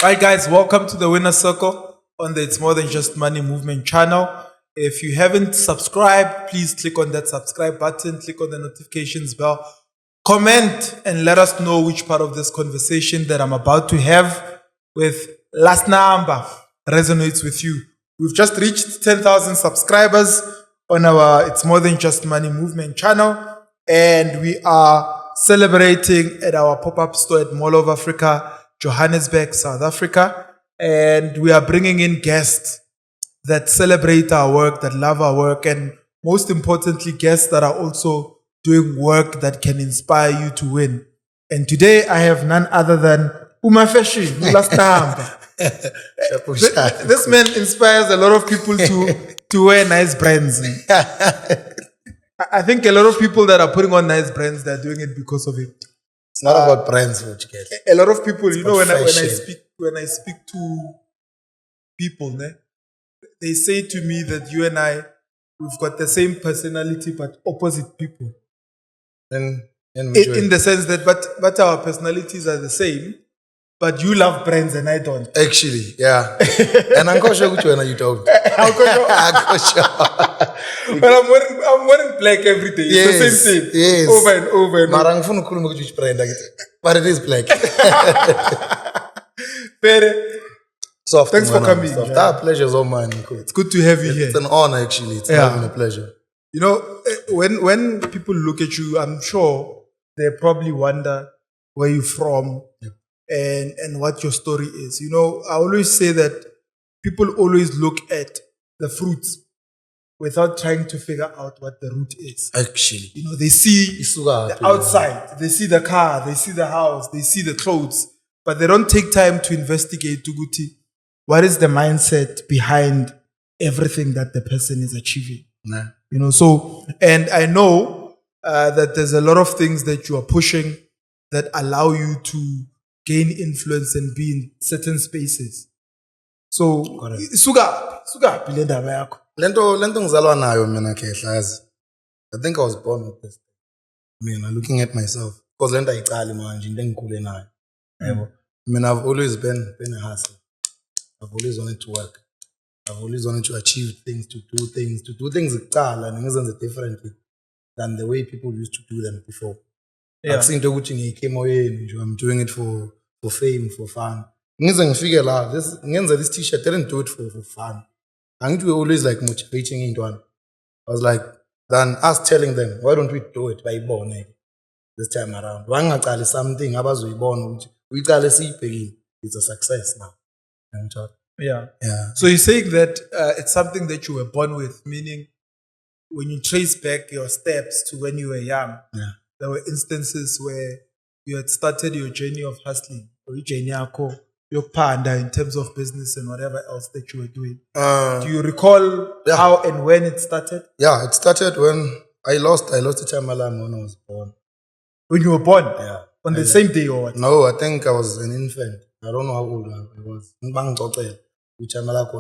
Right, guys, welcome to the Winner Circle on the It's More Than Just Money Movement channel. If you haven't subscribed, please click on that subscribe button, click on the notifications bell, comment, and let us know which part of this conversation that I'm about to have with last number resonates with you. We've just reached 10,000 subscribers on our It's More Than Just Money Movement channel, and we are celebrating at our pop-up store at Mall of Africa, Johannesburg, South Africa, and we are bringing in guests that celebrate our work, that love our work, and most importantly, guests that are also doing work that can inspire you to win. And today I have none other than Uma Fashion, last number. This man inspires a lot of people to wear nice brands. I think a lot of people that are putting on nice brands, they're doing it because of it. It's not about brands, which get. A lot of people, you know, when I fashion. speak to people, they say to me that you and I, we've got the same personality but opposite people. In In the sense that, but our personalities are the same, but you love brands and I don't. Actually, yeah. And I'm not sure which one you don't. I'm I'm sure. But I'm wearing black every day. It's the same thing. Yes. Over and over and But over. I'm not sure which brand I get. But it is black. But, Soft. Thanks for coming, Soft. yeah. That pleasure is all mine. it's good to have you here. It's an honor, actually. It's Yeah. having a pleasure. You know, when people look at you, I'm sure they probably wonder where you're from and what your story is. You know, I always say that people always look at the fruits without trying to figure out what the root is. Actually. You know, they see Isuka, the outside, they see the car, they see the house, they see the clothes, but they don't take time to investigate Tuguti. What is the mindset behind everything that the person is achieving? Nah. You know, so, and I know that there's a lot of things that you are pushing that allow you to gain influence and be in certain spaces. So, Correct. suga phi le ndaba yakho? Lento ngizalwa nayo mina khehla yazi. I think I was born with this. Looking at myself. Because lento ayicali manje into engikhule nayo. Yebo. I've always been a hustler. I've always wanted to work. I've always wanted to achieve things, to do things kuqala and ngizenze differently than the way people used to do them before. Yeah. Akusinto ukuthi ngiyikhe emoyeni nje, I'm doing it for fame, for fun. Ngize ngifike la, ngenza this t-shirt, I didn't do it for fun. Angithi we always like motivating into one. I was like, than us telling them, why don't we do it bayibone this time around? Wangaqali something abazoyibona ukuthi uyicale siyibhekile. It's a success now. Yeah. Yeah. So you're saying that it's something that you were born with, meaning when you trace back your steps to when you were young, Yeah. there were instances where you had started your journey of hustling, or your journey your panda in terms of business and whatever else that you were doing. Do you recall Yeah. how and when it started? Yeah, it started when I lost the time alarm when I was born. When you were born? Yeah. On the same day or what? No, I think I was an infant. I don't know how old I was. Which I'm like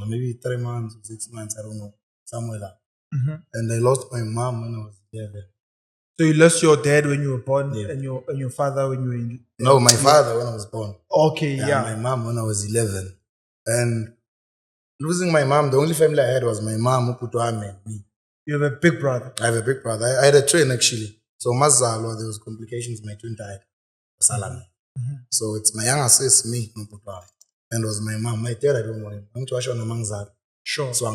maybe 3 months or 6 months, I don't know. Somewhere there. Mm-hmm. And I lost my mom when I was 11. So you lost your dad when you were born, Yeah. and your father when you were in... No, my father when I was born. Okay, yeah. My mom when I was 11. And losing my mom, the only family I had was my mom, Uputwame, and me. You have a big brother. I have a big brother. I had a twin actually. So Mazalo, there was complications. My twin died. Salami. Mm-hmm. So it's my younger sis, me, Uputwame. And it was my mom. My dad, I don't know him. I'm to show Mangzal. Sure. So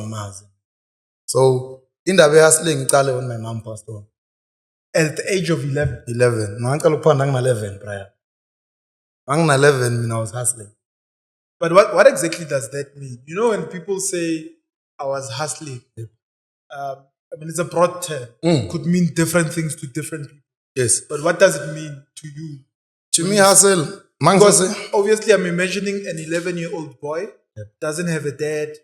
in the way hustling, when my mom passed on. At the age of 11. 11. No, I'm 11 prior. I'm 11 when I was hustling. But what exactly does that mean? You know, when people say I was hustling, I mean, it's a broad term. Could mean different things to different people. Yes. But what does it mean to you? To me, hustle. Because obviously I'm imagining an 11-year-old boy, doesn't have a dad,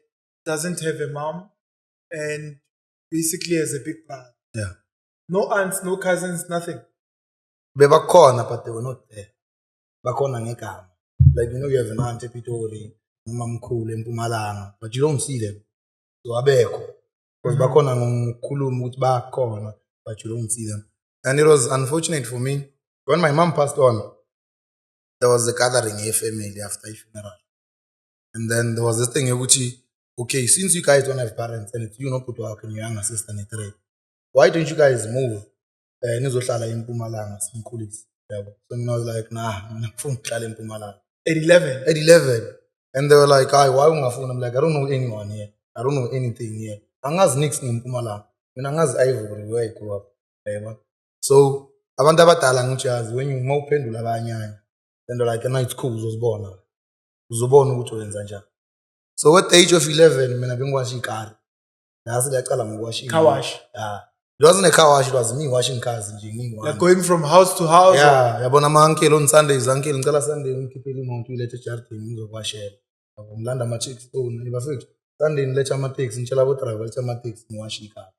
doesn't have a mom, and basically has a big brother. Yeah. No aunts, no cousins, nothing. Bebakhona, but they were not there. Bakhona ngegama. Like, you know, you have an aunt ePitori, umamkhulu eMpumalanga, but you don't see them. So abekho. Because bakhona ngokukhuluma ukuthi bakhona, but you don't see them. And it was unfortunate for me. When my mom passed on, there was a gathering a family after a funeral. And then there was this thing, okay, since you guys don't have parents and it's you not put work and your younger sister in three, why don't you guys move? Nizohlala eMpumalanga simkhulisi. Yabo. So I was like, nah, ngifuna ukuhlala eMpumalanga. At 11. At 11. And they were like, why ungafuna? I'm like, I don't know anyone here. I don't know anything here. Angazi nix ngeMpumalanga. Mina angazi Ivory where I grew up. Yabo. So abantu abadala ngijazi when you mawuphendula abanyanya. Then they're like, no, it's cool, uzobona. Uzobona ukuthi wenza njani. So at the age of 11, mina bengiwasha ikari. Nasi ngiyaqala ngokuwasha ikari. Car wash. Yeah. It wasn't a car wash, it was me washing cars nje. Like going from house to house. Yeah, yabona ama-uncle on Sundays, uncle ngicela Sunday ngikhiphele imoto uyilethe ejardini ngizokuwashela. Yabo ngilanda ama-chicks stone, bafethu. Sunday nilethe ama-taxi, ngitshela abo-driver lethe ama-taxi ngiwashe ikari.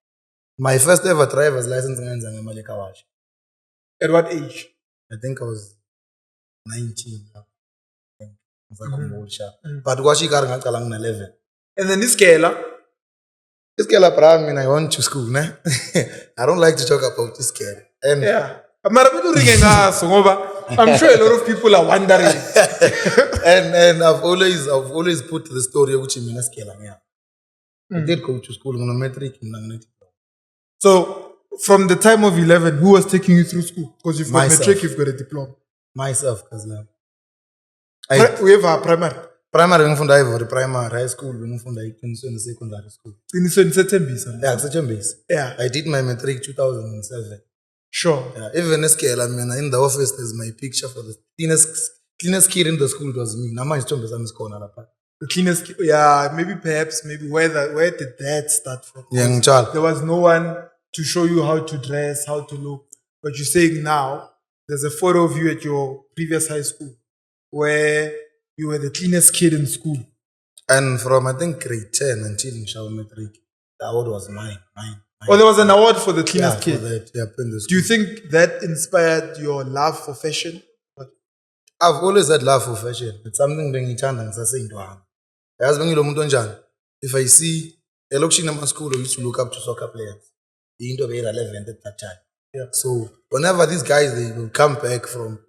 My first ever driver's license ngayenza ngemali car wash. At what age? I think I was 19. Ngizakhumbula. But kwasha ikari ngaqala ngina 11. And then this girl. This girl, I went to school, ne? I don't like to talk about this girl. And yeah. I'm not I'm sure a lot of people are wondering. and I've always put the story which is this girl. I did go to school on a metric. So from the time of 11, who was taking you through school? Because you've got metric, you've got a diploma. Myself, because we have our primary. Primary ngifunda Ivory, primary, high school ngifunda eqinisweni secondary school. Qinisweni seThembisa. Yeah, seThembisa. Yeah. I did my matric 2007. Sure. Yeah, even scale, I mean, in the office there's my picture for the cleanest kid in the school. It was me. Nama isithombe is corner lapha. The cleanest, yeah, maybe where did that start from? Yeah, there was no one to show you how to dress, how to look. But you're saying now there's a photo of you at your previous high school where you were the cleanest kid in school. And from, I think, grade 10 until Nshaw Matric, the award was mine. Oh, there was an award for the cleanest kid? Do you think that inspired your love for fashion? I've always had love for fashion. It's something that I say, if I see a look in my school, I used to look up to soccer players. The Indo were relevant at that time. Yeah. So whenever these guys, they will come back from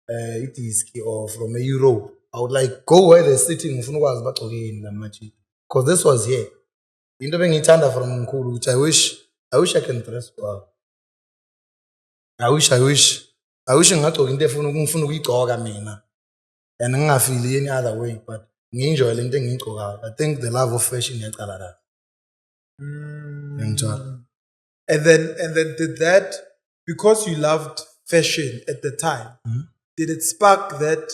Italy or from Europe, I would like go where they're sitting because this was here. Into being from Nkulu, which I wish I can dress well. I wish ngathi into efuna ukuyigqoka mina and ngingafeel any other way, but ngienjoy lento engiyigqokayo. I think the love of fashion yaqala la. And then did that, because you loved fashion at the time, did it spark that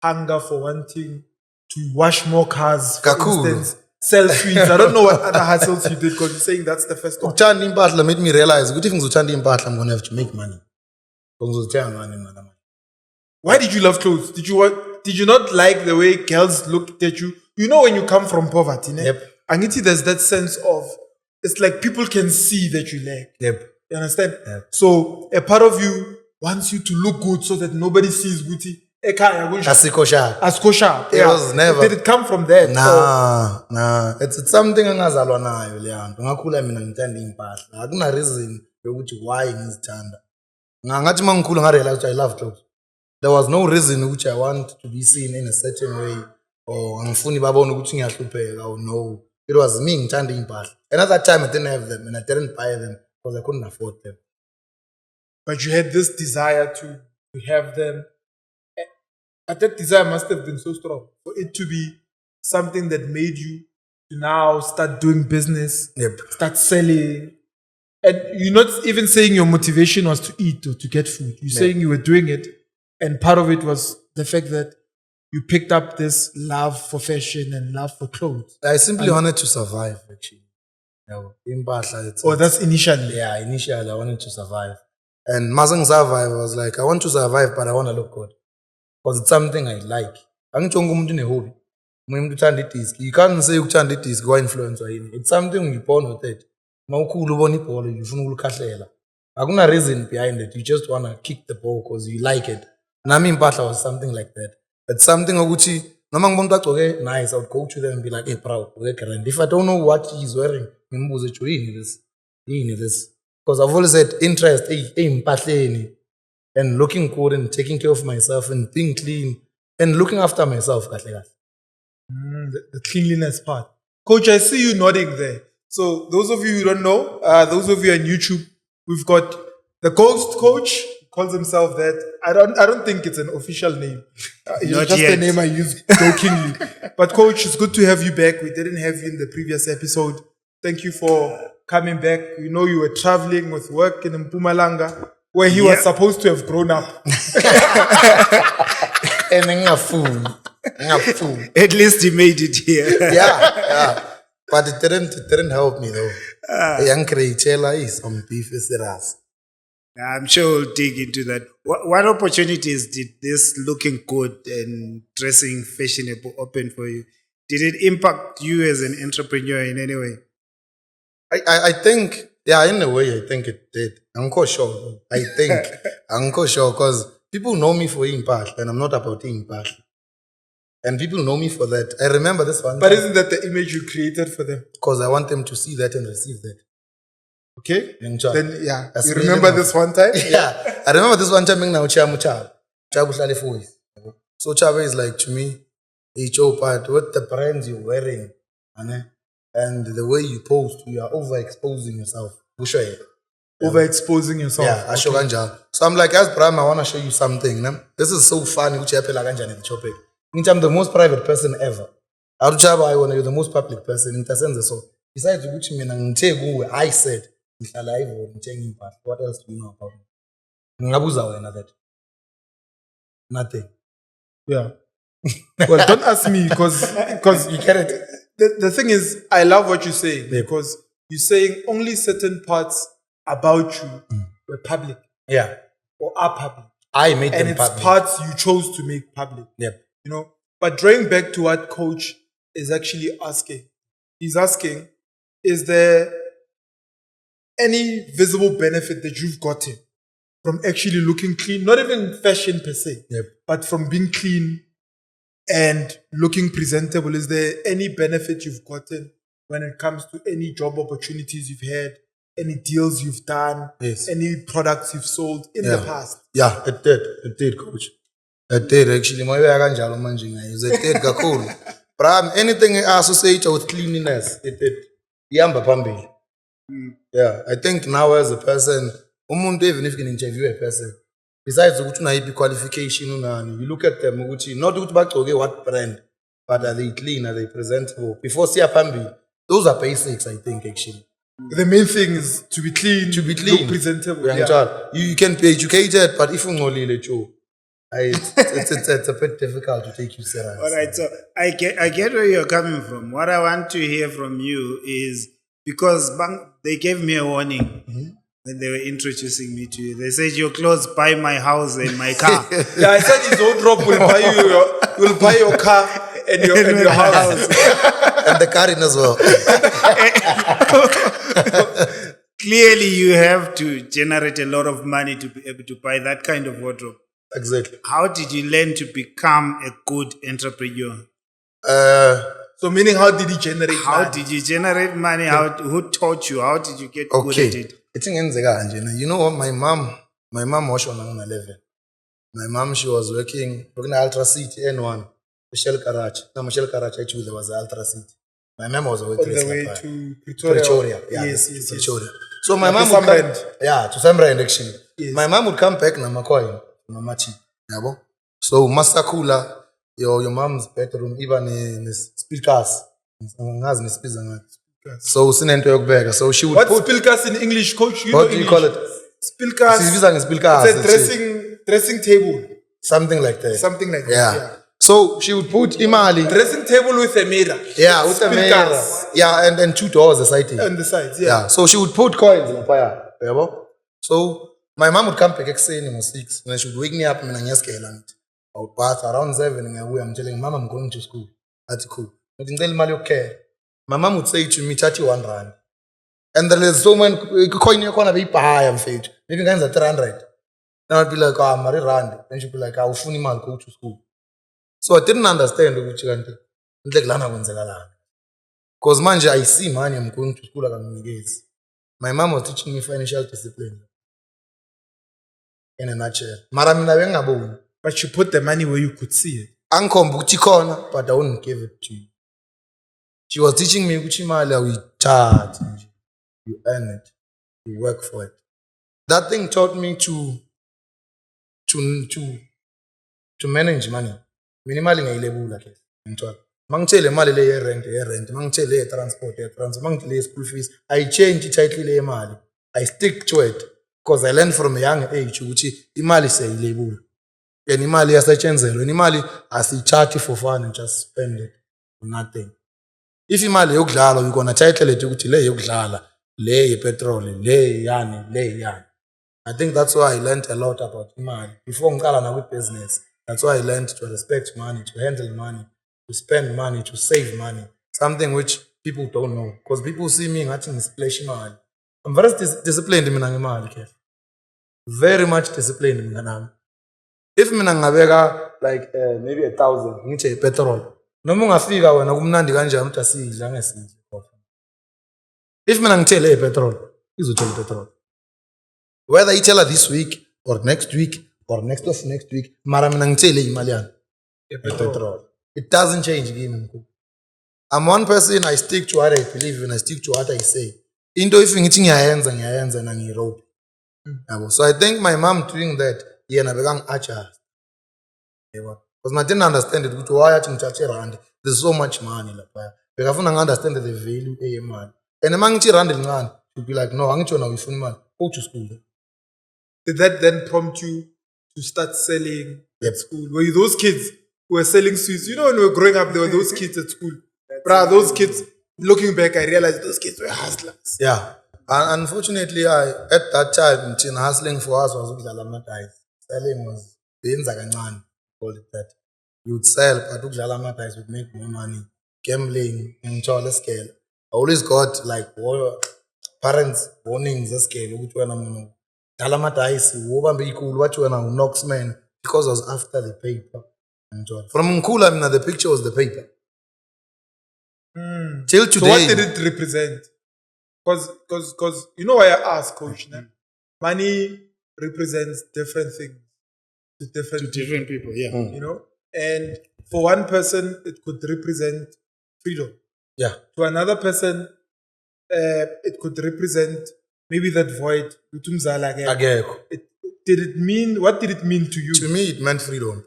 hunger for wanting to wash more cars, for instance, sell sweets? I don't know what other hustles you did, because you're saying that's the first one. Ukuthanda impahla made me realize ukuthi if ngizothanda impahla I'm going to have to make money. Why did you love clothes? Did you not like the way girls looked at you? You know, when you come from poverty, yep. Angithi, there's that sense of, it's like people can see that you lack. Yep. You understand? Yep. So a part of you wants you to look good so that nobody sees Guti. Asikho sharp. It was never. Did it come from that? Nah. It's something engazalwa nayo leyo nto. Ngakhula mina ngithanda impahla. Akuna reason yokuthi why ngizithanda. Ngathi mangikhula ngarealize ukuthi I love clothes. There was no reason which I want to be seen in a certain way or angifuni babone ukuthi ngiyahlupheka or no. It was me ngithanda impahla. And at that time I didn't have them and I didn't buy them because I couldn't afford them. But you had this desire to have them. But that desire must have been so strong for it to be something that made you to now start doing business, start selling. And you're not even saying your motivation was to eat or to get food. You're saying you were doing it, and part of it was the fact that you picked up this love for fashion and love for clothes. I simply wanted to survive, actually. That's initially? Yeah, initially I wanted to survive. And Mazang survive, I was like, I want to survive, but I want to look good. Because it's something I like. Angichonga umuntu ne-hobby. Umuntu uthanda i-disc. You can't say uthanda i-disc kwa-influence yini. It's something you're born with it. Mawukhula ubona ibhola, ufuna ukulikhahlela. Akuna reason behind it. You just want to kick the ball because you like it. Nami impahla was something like that. It's something ukuthi noma ngibona umuntu agcoke nice, I would go to them and be like, hey, proud, grand. If I don't know what he's wearing, ngimbuze yini this? Because I've always had interest, impahleni. and looking good and taking care of myself and being clean and looking after myself. The cleanliness part. Coach, I see you nodding there. So those of you who don't know, those of you on YouTube, we've got the ghost coach. He calls himself that. I don't think it's an official name. It's Not just yet. a name I use jokingly. But coach, it's good to have you back. We didn't have you in the previous episode. Thank you for coming back. We know you were traveling with work in Mpumalanga, where he was supposed to have grown up. And I'm a fool. At least he made it here. Yeah. But it didn't help me though. A young creature is on beef is the ras. I'm sure we'll dig into that. What opportunities did this looking good and dressing fashionable open for you? Did it impact you as an entrepreneur in any way? I think, yeah, in a way, I think it did. I'm quite sure. I'm quite sure because people know me for impact and I'm not about impact. And people know me for that. I remember this one. But isn't that the image you created for them? Because I want them to see that and receive that. Okay? Then, yeah. That's You really remember nice. this one time? Yeah. I remember this one time now Chabu Hlale voice. So Chabu is like to me, part with the brands you're wearing and the way you post, you are overexposing yourself. Overexposing yourself. Yeah, asho kanjalo. So I'm like, as Bram, I want to show you something. This is so funny. I'm the most private person ever. You're the most public person. So besides which I said, what else do you know about me? That. Nothing. Yeah. Well, don't ask me because You get it. the thing is, I love what you're saying because you're saying only certain parts about you were public Yeah. or are public. I made And them it's public. parts you chose to make public. Yep. You know, but drawing back to what coach is actually asking, he's asking, is there any visible benefit that you've gotten from actually looking clean? Not even fashion per se, Yep. but from being clean and looking presentable. Is there any benefit you've gotten when it comes to any job opportunities you've had, any deals you've done, Yes. any products you've sold in the past? Yeah, it did. It did, coach. It did actually. My way kanjalo manje ngayize. It did kakhulu. Bram, anything associated with cleanliness, it did. Yamba phambili. Yeah, I think now as a person, umuntu even if you can interview a person, besides ukuthi unayiphi qualification unani, you look at them ukuthi not ukuthi bagcoke what brand, but are they clean, are they presentable? Before siya phambili, those are basics, I think actually. The main thing is to be clean, look presentable. Yeah. You can be educated, but if ungcolile too, it's a bit difficult to take you serious. All right, so I get where you're coming from. What I want to hear from you is because they gave me a warning when they were introducing me to you. They said your clothes buy my house and my car. Yeah, I said his own drop will buy your car and your house. And the car in as well. Clearly, you have to generate a lot of money to be able to buy that kind of wardrobe. Exactly. How did you learn to become a good entrepreneur? So meaning how did he generate How money? did you generate money? Who taught you? How did you get good Okay. at it? It's you know what, my mom was on 11. My mom, she was working Ultra City N1, Michelle Karachi. No, Michelle Karachi actually there was Ultra City. My mom was a On waitress. the way like to Pretoria. Pretoria. Yeah, Yes, to yes, Pretoria. yes. So my Like mom to would come, Samrand. yeah, to Samrand actually. Yes. My mom would come back na makoy, na machi, yabo. So Master Cooler, your mom's bedroom, even in speakers. So sinento yokubeka. So she would What's put, spilkas in English, coach? You what know do you English. call it? Spilkas. Sizibiza nge-spilkas, It's a dressing table. something like that. Something like Yeah. that. Yeah. So she would put imali. Dressing table with a mirror. Yeah, with the mirror. Spilkas Yeah, and then 2 doors aside. on the sides. Yeah. Yeah, so she would put coins in the fire. Yabo? So my mom would come back at 6 and then she would wake me up and I would pass around 7 and I'm telling Mom I'm going to school. That's cool. But in the my mom would say to me, 31 rand. And there is so many coin you're gonna be high and fade. Maybe guys are 300. Then I'd be like, oh, I'm rand. Then she'd be like, I'll funny man go to school. So I didn't understand which country. Because manje I see money, I'm going to school like I'm engaged. My mom was teaching me financial discipline. in a nutshell. Mara mina bengaboni. But you put the money where you could see it. Angikhomba ukuthi ikhona, but I wouldn't give it to you. She was teaching me ukuthi imali awuyithatha nje. You earn it. You work for it. That thing taught me to manage money. Mina imali ngiyilebula ke. Ngithola. Mangitshele imali le ye-rent, mangitshele ye-transport, mangitshele ye-school fees, I change i-title le yemali. I stick to it because I learned from a young age ukuthi imali siyayilebula. And imali iyasetshenziswa, and imali asiyithathi for fun and just spend it for nothing. If imali yokudlala you're gonna title it ukuthi le yokudlala, le yepetrol, le yani. I think that's why I learned a lot about imali. Before ngicala na with business, that's why I learned to respect money, to handle money, to spend money, to save money. Something which people don't know. Because people see me ngathi ngisplash imali. I'm very disciplined mina ngemali ke. Very much disciplined mina nami. If mina ngabeka like maybe 1,000 ngithi petrol. Noma ungafika wena kumnandi kanjani ukuthi asidla ngesidle. If mina ngithele petrol, izothela petrol. Whether you tell her this week or next week or next week, mara mina ngithele imali yana. Petrol. It doesn't change game. I'm one person, I stick to what I believe in, I stick to what I say. Into if ngithi ngiyayenza na ngirope. So I think my mom doing that, yena bekang adjust. Because I didn't understand it. Why athi ngithathe rand? There's so much money lapha. Bekafuna understand the value eyemali. And mangithi rand lincane, you'd be like, no, angitsho na uyifuna imali. Go to school. Did that then prompt you to start selling at school? Were you those kids who were selling sweets? You know, when we were growing up, there were those kids at school. Those kids, looking back, I realized those kids were hustlers. Yeah. And unfortunately, at that time, hustling for us was ukudlala amadice. Selling was benza kancane, called it that. You would sell, but ukudlala amadice would make more money. Gambling, ngithola scale. I always got like parents warnings scale ukuthi wena mina dlala amadice, wobambe ikulu wathi wena unoxman because I was after the paper. From Nkula, mina the picture was the paper. Till today. So what did it represent? Because you know why I ask, Coach. Money represents different things to different people. Yeah. You know, and for one person it could represent freedom. Yeah. To another person, it could represent maybe that void. What did it mean to you? To me, it meant freedom.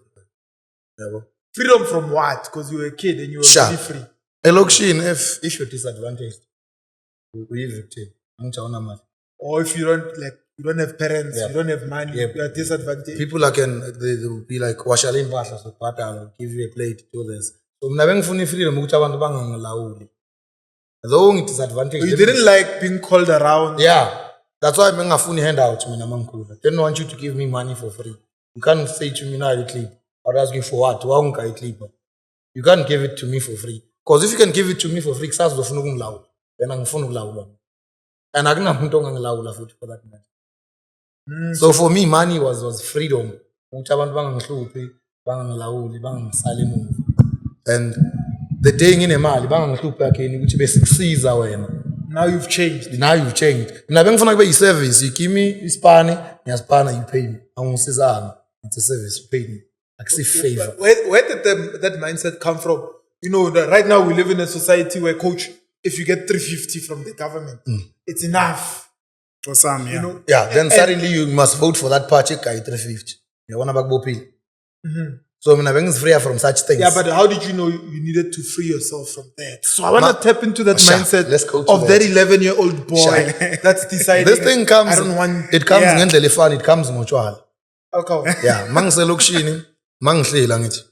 Yeah, freedom from what? Because you were a kid and you were really free. If you're disadvantaged, we victim. Or if you don't have parents, you don't have money, you are disadvantaged. People they will be like, washalin basha so pata, I'll give you a plate, do this. So mna bengifuna freedom ukuthi abantu bangangilawuli. Though it is advantage. You didn't like being called around. Yeah. That's why I'm ngafuni handout mina mankhulu. They don't want you to give me money for free. You can't say to me now clip. Or ask you for what? Why won't I clip? You can't give it to me for free. Because if you can give it to me for free, kusasa uzofuna ukungilawula. Then angifuna ukulawula. And akunamuntu ongangilawula futhi for that matter. So for me, money was freedom. Ukuthi abantu bangangihluphi, bangangilawuli, bangangisali emuva. And the day nginemali bangangihluphi yakini ukuthi besikusiza wena. Now you've changed. Mina bengifuna kube yi-service. You give me ispani, ngiyaspana, you pay me. Angisizanga. It's a service, you pay me. Favor. Where did that mindset come from? You know, right now we live in a society where, Coach, if you get 350 from the government, it's enough. For some, yeah. You know? Yeah, then suddenly you must vote for that party guy 350. You want to back Bopi. So I mean, free from such things. Yeah, but how did you know you needed to free yourself from that? So I want to tap into that mindset of that 11-year-old boy that's deciding. This thing comes. I don't want. It comes in the fun. It comes mutual. Okay. Yeah, mangse lokshini, mangihlela ngithi.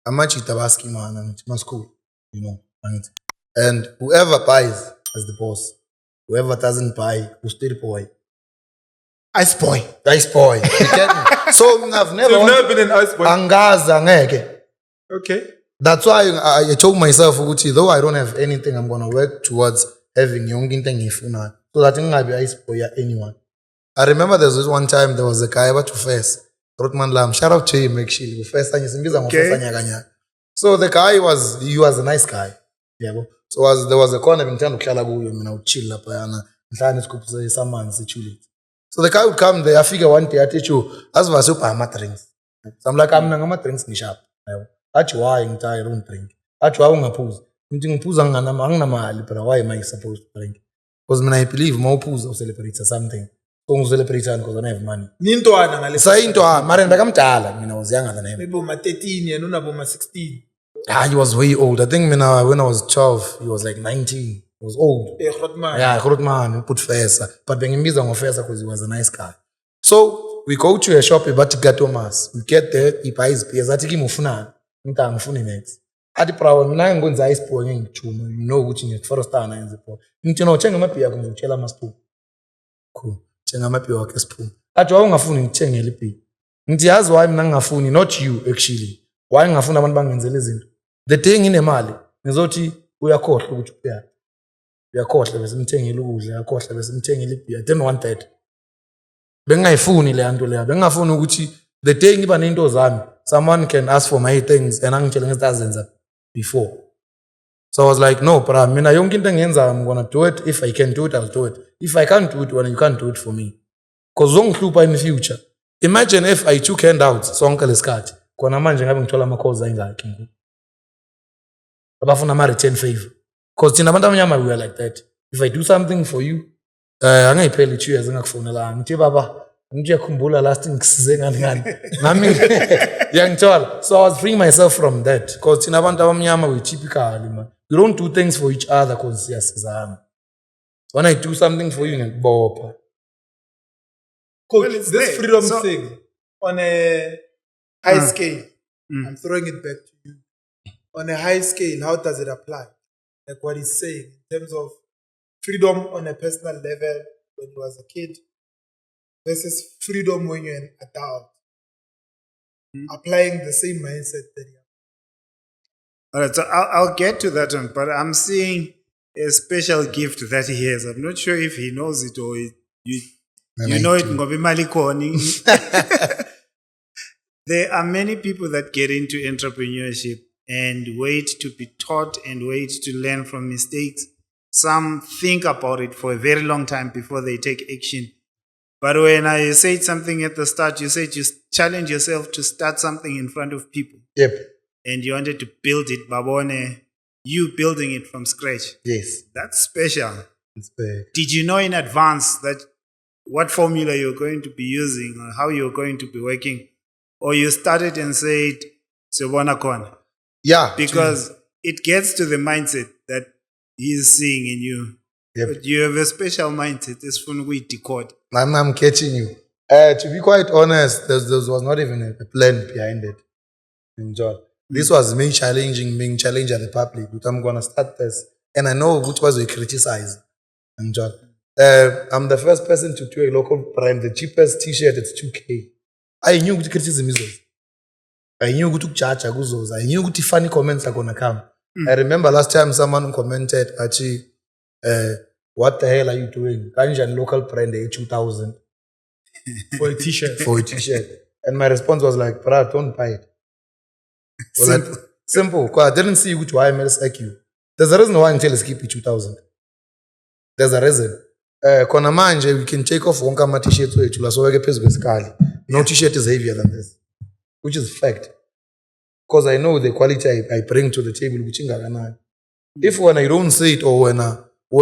Amachita baski man ngithi mascool, you know, ngithi. And whoever buys as the boss. Whoever doesn't buy, who's still boy. Ice boy. You get me? So I've never been an ice boy. Angaza ngeke. Okay. That's why I told myself, though I don't have anything, I'm gonna work towards having young ngifuna. So that I be ice boy or anyone. I remember there was one time there was a guy about to face. Rotman Lam, shout out to him, make sure you first time So the guy was a nice guy. Yeah. So there was a corner in town of Kalagu, chill up and trying to scoop some man situate. So the guy would come there, I figure one day, I teach you, as was up, I'm drinks. So I'm like, I'm not drinks in shop. That's why I'm tired of drink. That's why I'm pools. I'm doing pools on but why am I supposed to drink? Because when I believe more pools of celebrates or something. So celebrate because I don't have money. Nintwana ngale. So into Marenda Kamtala, I was younger than him. Maybe uma 13 and una 16. He was way old. I think when I was 12, he was like 19. He was old. Yeah, Grootman, he put face. But then he missed on face because he was a nice guy. So we go to a shop, but to get Thomas. We get there, he buys beers. I take him ufuna. Nita ngifuni next. Ati prawo mina ngonza ice pour ngichuma. You know which in first time na nzipo. Nti no chenga mapia kunzochela maspo. Cool. Chenga mapia wake spoon. Ati wa ungafuni ngithenge lipi. Nti yazi why mina ngafuni, not you actually. Why ngafuni abantu bangenzele izinto. The thing inemali ngizothi uyakhohle ukuthi uphela. Uyakhohle bese mthengile ukudla, uyakhohle bese mthengile ibhiya. I didn't want that. Bengayifuni le nto leya. Bengafuni ukuthi the day ngiba nento zami, someone can ask for my things and angitshela ngizazenza before. So I was like, no, bra, mina yonke into engiyenza, I'm going to do it. If I can do it, I'll do it. If I can't do it, well, you can't do it for me. Because zongihlupha in the future. Imagine if I took handouts sonke lesikhathi. Kona manje ngabe ngithola ama-calls ayingaki. Abafuna ama-return favor. Because thina abantu abanyama we are like that. If I do something for you, angayipheli 2 years engakufonelanga. Ngithi baba, ngiyakhumbula last ngisize ngani. Nami yangithola. So I was freeing myself from that. Because thina abantu abanyama we typically man. We don't do things for each other because siyasizana. When I do something for you, ngikubopha. Coach, Well, it's this there. freedom So- thing on a high scale, I'm throwing it back to you. On a high scale, how does it apply? Like what he's saying in terms of freedom on a personal level when you was a kid versus freedom when you're an adult. Applying the same mindset that you have. All right, so I'll get to that one, but I'm seeing a special gift that he has. I'm not sure if he knows it or you know it. Ngoba imali ikhona. There are many people that get into entrepreneurship and wait to be taught and wait to learn from mistakes. Some think about it for a very long time before they take action. But when I said something at the start, you said you challenge yourself to start something in front of people. Yep. And you wanted to build it, Babone, you building it from scratch. Yes. That's special. It's big. Did you know in advance that what formula you're going to be using or how you're going to be working? Or you started and said, Sibona Kona? Yeah. Because it gets to the mindset that he's seeing in you. Yep. But you have a special mindset. It's fun we decode. I'm catching you. To be quite honest, there was not even a plan behind it. Enjoy. This was me being challenged at the public. But I'm gonna start this, and I know which was we criticize. Enjoy. I'm the first person to do a local brand. The cheapest T-shirt it's 2K. I knew what criticism is. I knew what to judge. I knew what funny comments are gonna come. I remember last time someone commented, actually, what the hell are you doing? Kanjan local brand 2000 For a t-shirt. for a T-shirt. And my response was like, "Brad, don't buy it." Simple. Because I didn't see which why I made like you. There's a reason why I'm telling you keep it 2000. There's a reason. Kona manje, we can take off one kama T-shirt so it's so we get paid basically. No T-shirt is heavier than this, which is fact. Because I know the quality I bring to the table. If when I don't say it or when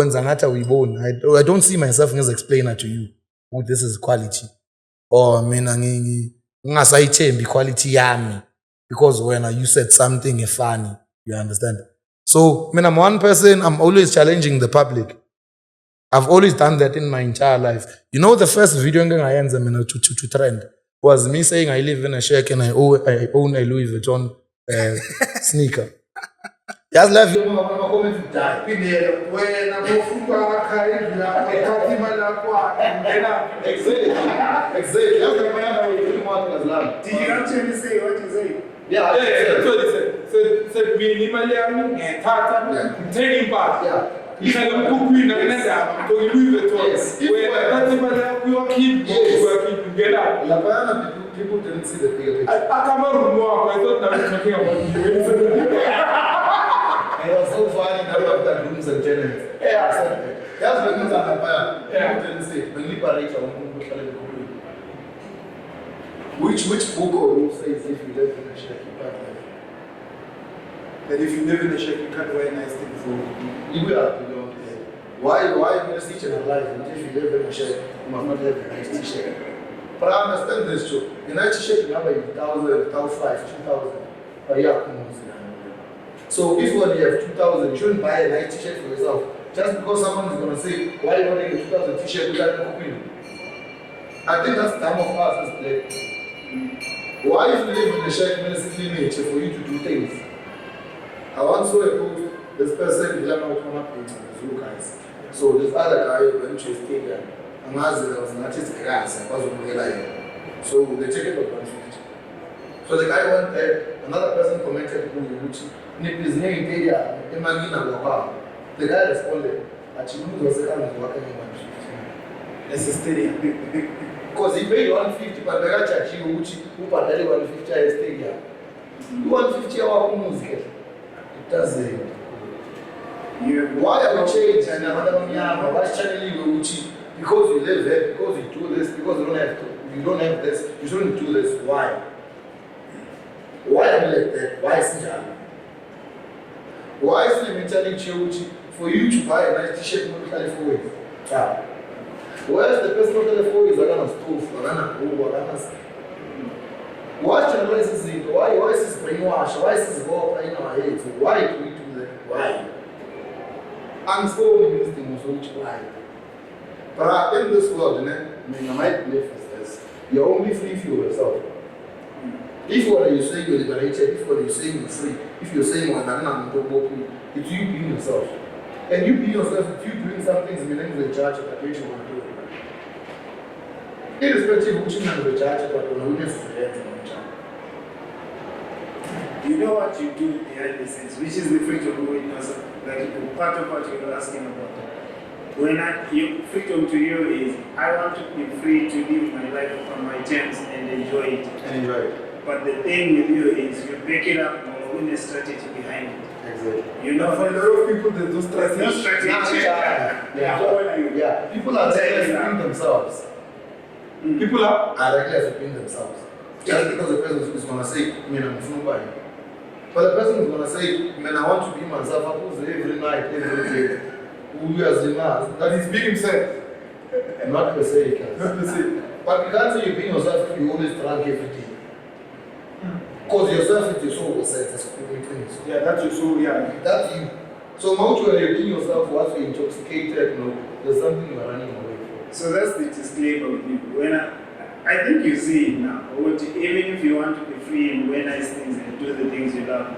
Zanata we born, I don't see myself as explainer to you. Oh, this is quality. Or be quality yami. Because when you said something funny, you understand. So I'm one person, I'm always challenging the public. I've always done that in my entire life. You know, the first video I am to trend was me saying I live in a shack and I own a Louis Vuitton sneaker. Just left you. Exactly. Did you actually say what you say? Yeah, that's what he said. Said minimally taking part. Yeah. He's like a cook in Canada, to Louis Vuitton. Where that's about we are keep get out. People didn't see the bigger picture. I can't remember more. I thought I was talking about you. It was so funny that after rooms and tenants. Yeah, I said that. That's when things are happening. Yeah, didn't say. When liberate your own which book or rule says if you live in a shack, you can't live? That if you live in a shack, you can't wear nice things. You don't. Why you teach in life? If you live in a shack, you must not have a nice t-shirt. But I understand this too. A nice t-shirt, you have 1,000, 1,500, 2,000. But yeah, so if you have 2,000, you shouldn't buy a nice t-shirt for yourself. Just because someone is going to say, why you want a 2,000 t-shirt without a copy? I think that's time of us as black. Why if you live in a shack medicine nature for you to do things? I once saw a post, this person will not want to paint guys. So this other guy went to a stadium, and as there was an artist grass, I wasn't realizing. So they checked it out 150. So the guy went there, another person commented which his name area, the guy responded, Achimu was working in 150. That's a stadium. Because he paid 150, but the guy charged you, who paid 150 at a stadium. 150 hour music. It doesn't. Why are we changing another one? Why channeling you? Because you live there, because you do this, because you don't have this, you shouldn't do this. Why? Why are you like that? Why is it? Why is it telling you for you to buy a nice t-shirt not California? Where's the person not California is a stove, why generalizes it? Why is this brainwash? Why is this war in our heads? Why do we do that? Why? I'm so many things which why. But in this world, I might live as you're only free for yourself. If what you saying you're liberated, if what you're saying you're free, if you're saying it's you being yourself. And you being yourself, if you're doing some things, meaning the judge of what you want to do. Irrespective of which one the judge, but when we You know what you do behind the scenes, which is the freedom like part of what you were asking about. Freedom to you is I want to be free to live my life on my terms and enjoy it. But the thing with you is you back it up with a strategy behind it. Exactly. You know, For a lot of people, there's no strategy. no strategy. Yeah. People are reckless between themselves. People are. Reckless between themselves. Just because the person is going to say, I'm nobody. But the person is going to say, I want to be myself. I pose every night, every day. Who has the mask? That he's being himself. Not per se. Not per se. But you can't say you're being yourself if you always drunk every day. Because yourself is your soul was set as Yeah, that's your soul, yeah. That's you. So much when you're being yourself, once you're intoxicated, there's something you're running away from. So that's the disclaimer with people. When I think you see it now. Even if you want to be free and wear nice things and do the things you love,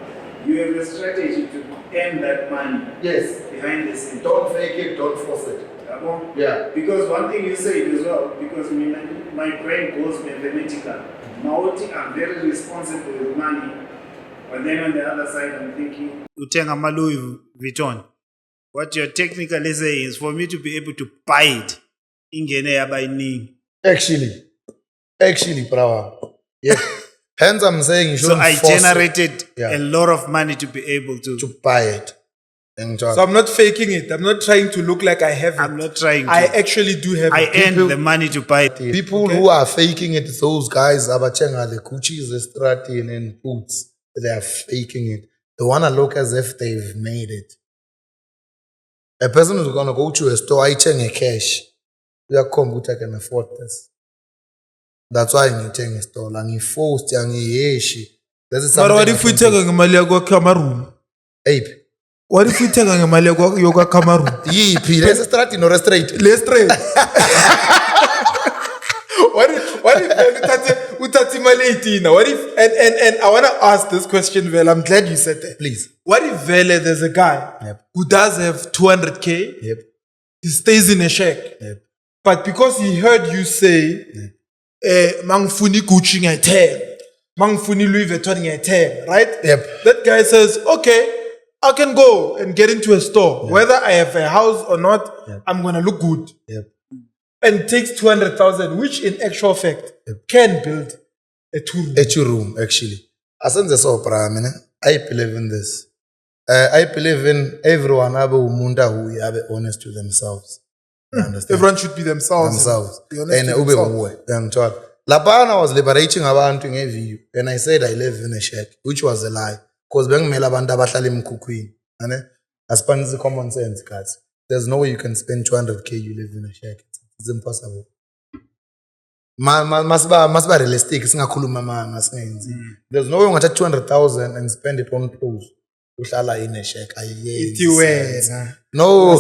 you have a strategy to earn that money. Yes. Behind the scenes. Don't fake it, don't force it. Yeah. Because one thing you said as well, because my brain goes mathematical. I'm very responsible with money. But then on the other side, I'm thinking, Utenga Louis Vuitton. What you're technically saying is for me to be able to buy it, ingene by name. Actually, bravo. Yeah. Hence, I'm saying you shouldn't So I force generated a lot of money to be able to buy it. So I'm not faking it. I'm not trying to look like I have it. I'm not trying to. I actually do have it. I earned the money to buy it. People who are faking it, those guys, Abachenga, the Gucci's, the Stratin, and Boots, they are faking it. They want to look as if they've made it. A person who's going to go to a store, I check a cash. Your computer can afford this. That's why I'm taking a store. And he forced young yeshi. But what if we take a Malia Cameroon? Ape. What if we take a Malia Yoga Cameroon? Yippee, there's a Stratin or a straight. Let's trade. What if Utati Male 18? What if and I want to ask this question, Vel. I'm glad you said that. Please. What if Vele, there's a guy who does have 200K? Yep. He stays in a shack. Yep. But because he heard you say, Mangfuni Gucci ngay 10, Mangfuni Louis Vuitton ngay 10, right? Yep. That guy says, okay, I can go and get into a store. Yep. Whether I have a house or not, I'm going to look good. Yep. And takes 200,000, which in actual fact can build a two-room. A two-room, actually. I believe in this. I believe in everyone abe umuntu ahuye abe honest to themselves. You understand? Everyone should be themselves. Themselves. Be honest And to ube themselves. nguwe. Uyangithola. Laphana was liberating abantu ngeviyo. And I said I live in a shack, which was a lie. Because bengimela abantu abahlala emkhukhwini. As common sense, guys. There's no way you can spend 200k you live in a shack. It's impossible. Must be realistic. Singakhuluma manga singenzi. There's no way ungathatha 200,000 and spend it on clothes. Uhlala in a shack. Ithi wena. No.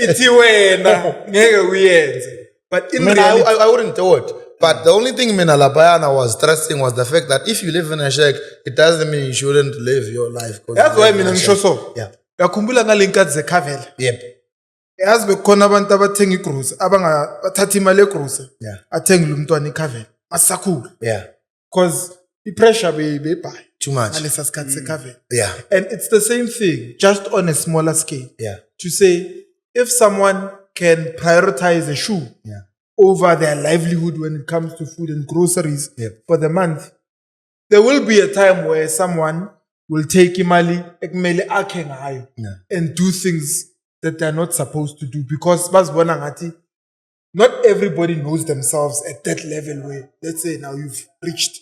Ithi wena. Ngeke uyenze. But in reality, I wouldn't do it. But the only thing Mina Labayana was stressing was the fact that if you live in a shack, it doesn't mean you shouldn't live your life. That's why mina ngisho so. Yeah. Yakhumbula ngale nkathi zekhavela. Yep. Yazi bekhona abantu abathenga igruza bathatha imali egruza. Yeah. Athenga lo mntwana ikhavela. Masakhulu. Yeah. Because i-pressure beyibhayi. Too much. Ngalesa sikhathi sekhavela. Yeah. And it's the same thing, just on a smaller scale. Yeah. To say, if someone can prioritize a shoe over their livelihood when it comes to food and groceries for the month, there will be a time where someone will take imali ekumele akhe ngayo and do things that they're not supposed to do because bazibona ngathi not everybody knows themselves at that level where, let's say now you've reached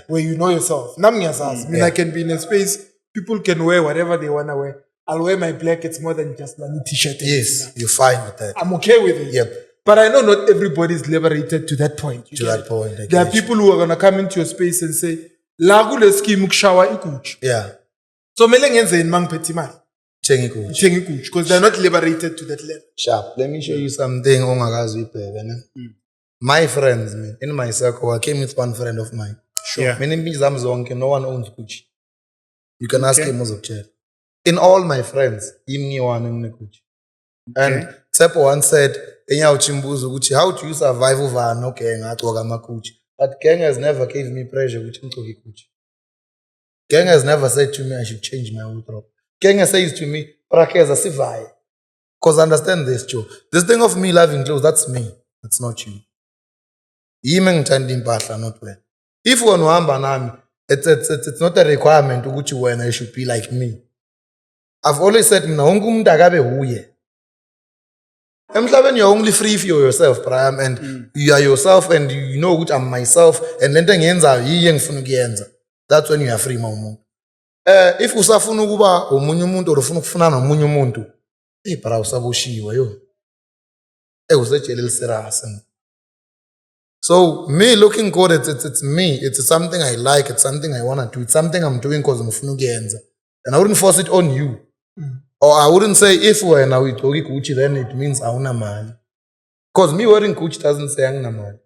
where you know yourself. Nami ngiyazazi. I mean, I can be in a space, people can wear whatever they want to wear. I'll wear my black, it's more than just my t-shirt. Yes, you're fine with that. I'm okay with it. Yep. But I know not everybody is liberated to that point. To that point. There are people who are going to come into your space and say, la kule scheme ukushawa ikuchi. Yeah. So mele ngenze mangiphethe imali. Thenga ikuchi. Thenga ikuchi because they're not liberated to that level. Sharp. Let me show you something ongakazi uyibheke. My friends, man, in my circle, I came with one friend of mine. Sure. Yeah. No one owns Gucci. You can ask him as a chair. In all my friends, one in Gucci. And Tsepo once said, how do you survive over no gang at Gucci? But gang has never gave me pressure which Gucci. Gang has never said to me I should change my wardrobe. Gang says to me, Prakeza Sivai. Because understand this, Joe. This thing of me loving clothes, that's me. That's not you. Not well. If one nami, it's not a requirement to Gucci when I should be like me. I've always said, you're only free for yourself, Brian, and you are yourself, and you know which I'm myself, and then that's when you are free, mama. If usafuna ukuba omunye umuntu or ufuna ukufuna nomunye umuntu, bra usaboshiwe yo. Usejelile serious. So me looking good, it's me. It's something I like. It's something I want to do. It's something I'm doing because ngifuna ukuyenza. And I wouldn't force it on you. Or I wouldn't say if we're now with Gucci, then it means auna mali. Because me wearing Gucci doesn't say angna mali.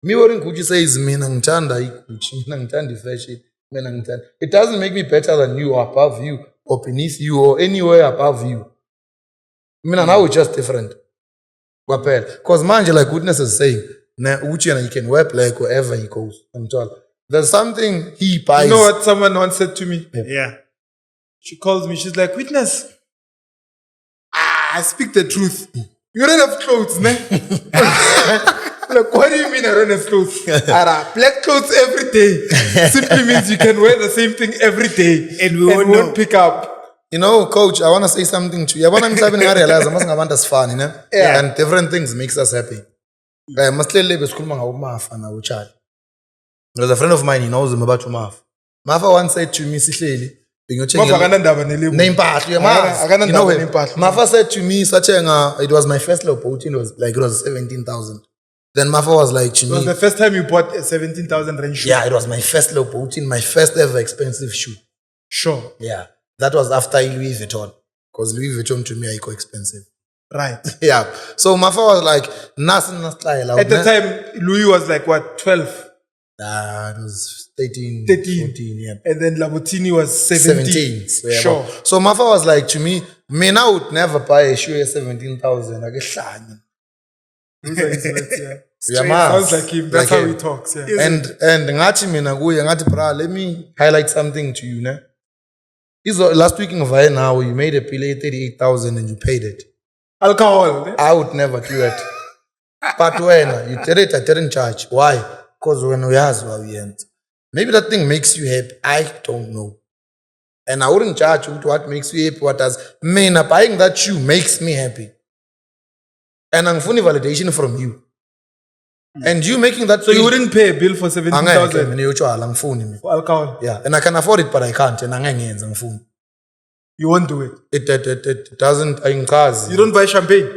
Me wearing Gucci says mina ngithanda Gucci, mina ngithanda fashion, mina ngithanda. It doesn't make me better than you or above you or beneath you or anywhere above you. Mina now we're just different. Because manje like goodness is saying, Gucci and he can wear black wherever he goes. There's something he buys. You know what someone once said to me? Yeah. She calls me, she's like, witness. I speak the truth. You don't have clothes, ne? Like, what do you mean I don't have clothes? Black clothes every day simply means you can wear the same thing every day and we won't pick up. You know, coach, I want to say something to you. I want to realize I want us fun, you know? Yeah. And different things makes us happy. There's a friend of mine, he knows him about Maf. Mafa once said to me, Sihleli, Mafa said to me, it was my first little boat, it was 17,000. Then Mafa was like to me, it was the first time you bought a 17,000 rand shoe. Yeah, it was my first little boat, my first ever expensive shoe. Sure. Yeah. That was after Louis Vuitton. Because Louis Vuitton to me are expensive. Right. Yeah. So Mafa was like, nothing style. At the time, Louis was like what, 12? It was 13, 14, yeah. And then Lamborghini was 17. So, yeah, sure. So Mafa was like to me, I would never buy a shoe at 17,000. I get shiny. Sounds like him. That's like how he talks. Yeah. And let me highlight something to you. Ne? Last week in Vienna, now you made a bill 38,000 and you paid it. Alcohol. Eh? I would never do that. But when you did it, I didn't charge. Why? Because when we ask, maybe that thing makes you happy. I don't know. And I wouldn't judge what makes you happy, what does. Mina, buying that shoe makes me happy. And I'm fully validation from you. And you making that. So you wouldn't pay a bill for 17,000 for alcohol? Yeah, and I can afford it, but I can't. And I'm phone. You won't do it. It doesn't. You don't buy champagne?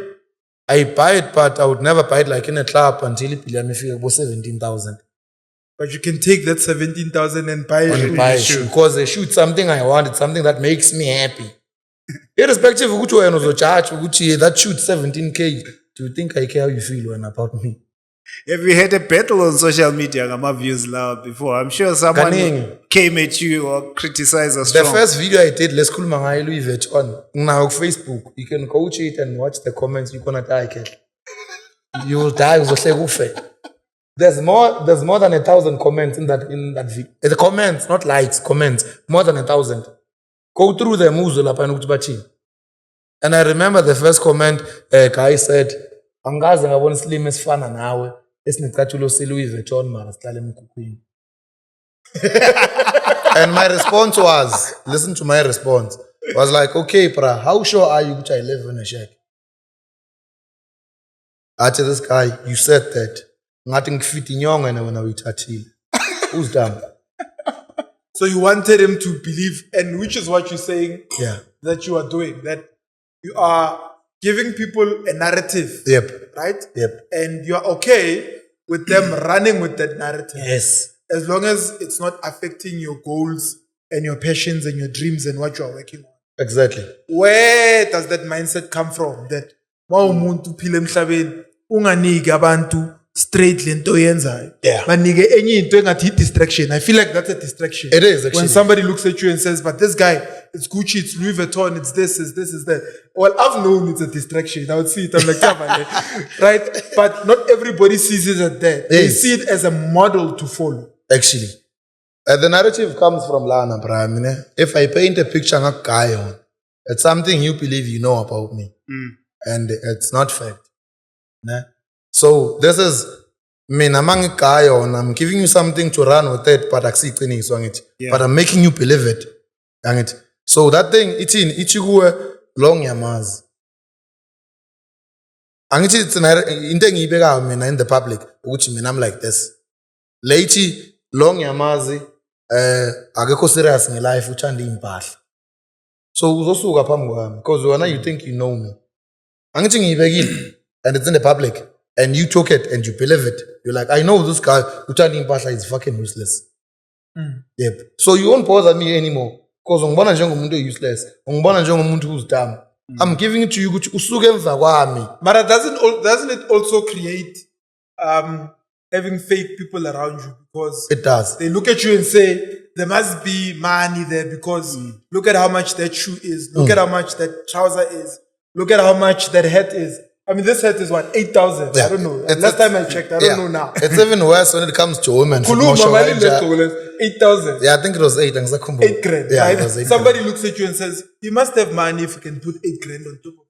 I buy it, but I would never buy it like in a club until it be about 17,000. But you can take that 17,000 and buy a shoe. Because the shoe is something I want. It's something that makes me happy. Irrespective of which way I charge, that shoe 17K. Do you think I care how you feel when about me? Have you had a battle on social media? I'm views loud before. I'm sure someone came at you or criticized us. The first video I did, let's call my Louis Vuitton. Now on Facebook, you can go to it and watch the comments. You're gonna die, kid. You will die. There's more than 1,000 comments in that video. The comments, not likes, comments. More than 1,000. Go through the muzula. And I remember the first comment, a guy said, "Angazi ngabona slim esifana nawe esinecathulo seLouis Vuitton mara sihlala emkhukhwini." And my response was, listen to my response, was like, "Okay, bra, how sure are you that I live in a shack?" After this guy, you said that. Nothing fit in young and when I touching. Who's dumb? So you wanted him to believe, and which is what you're saying that you are doing, that you are giving people a narrative. Yep. Right? Yep. And you're okay with them running with that narrative. Yes. As long as it's not affecting your goals and your passions and your dreams and what you are working on. Exactly. Where does that mindset come from? That umuntu phila emhlabeni unganiki abantu straight lento yenzayo. Banike enye into engathi distraction. I feel like that's a distraction. It is actually. When somebody looks at you and says, "But this guy, it's Gucci, it's Louis Vuitton, it's this, it's that." Well, I've known it's a distraction. I would see it. I'm like, right? But not everybody sees it as that. They see it as a model to follow. Actually. The narrative comes from Lana Prime. If I paint a picture of a guy on, it's something you believe you know about me. And it's not fact. Nah? So this is me, I'm a guy on, I'm giving you something to run with it, but but I'm making you believe it. So that thing, it's in long yamaz. And it's in the public, which mean I'm like this. Late long yamazi, ageko serious in life, which and impathl. So uzosuka phambi because when you think you know me. And it's in the public. And you took it and you believe it. You're like, I know this guy, Utani Impasha is fucking useless. Yep. So you won't bother me anymore. Because umbona njengomuntu useless. Umbona njengomuntu who's dumb. I'm giving it to you. Usuke emva kwami. But doesn't it also create having fake people around you? Because it does. They look at you and say, there must be money there because look at how much that shoe is. Look at how much that trouser is. Look at how much that hat is. I mean, this hat is what, 8,000? Yeah. I don't know. Last time I checked, I don't know now. It's even worse when it comes to women. 8,000. Yeah, I think it was 8. 8 grand. Yeah, right? Somebody looks at you and says, you must have money if you can put 8 grand on top of it.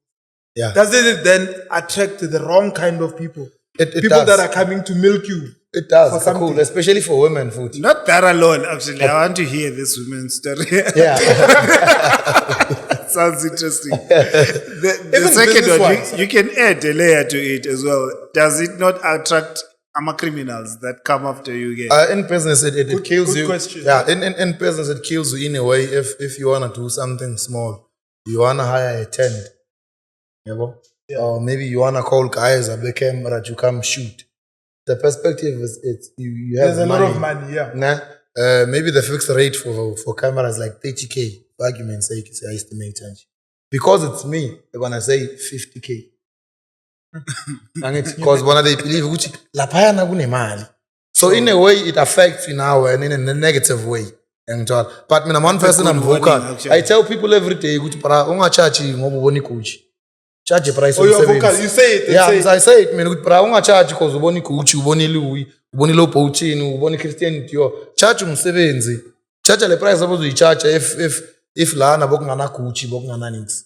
Yeah. Doesn't it then attract the wrong kind of people? People does. that are coming to milk you. It does. For cool, especially for women. Food. Not that alone, actually. I want to hear this women's story. Yeah. Sounds interesting. The second one, you can add a layer to it as well. Does it not attract criminals that come after you again? In business, it kills good you. Question. Yeah, in business, it kills you in a way. If you want to do something small, you want to hire a tent. Yeah. Or maybe you want to call guys at the camera to come shoot. The perspective is you have there's a lot of money, yeah. Nah, maybe the fixed rate for cameras is like 30K. For argument's sake, I estimate change. Because it's me, they're gonna say 50K. Because one of they believe so in a way it affects you now and in a negative way. But I'm one person I'm vocal. I tell people every day, charge the price. Oh, you're vocal. You say it. Yeah, I say it. Man, charge because uboni Gucci, uboni Louis, uboni Lopo Uchino, uboni Christianity. Charge umsebenzi. Charge the price supposed to charge if lana bokungana Gucci, bokungana nix.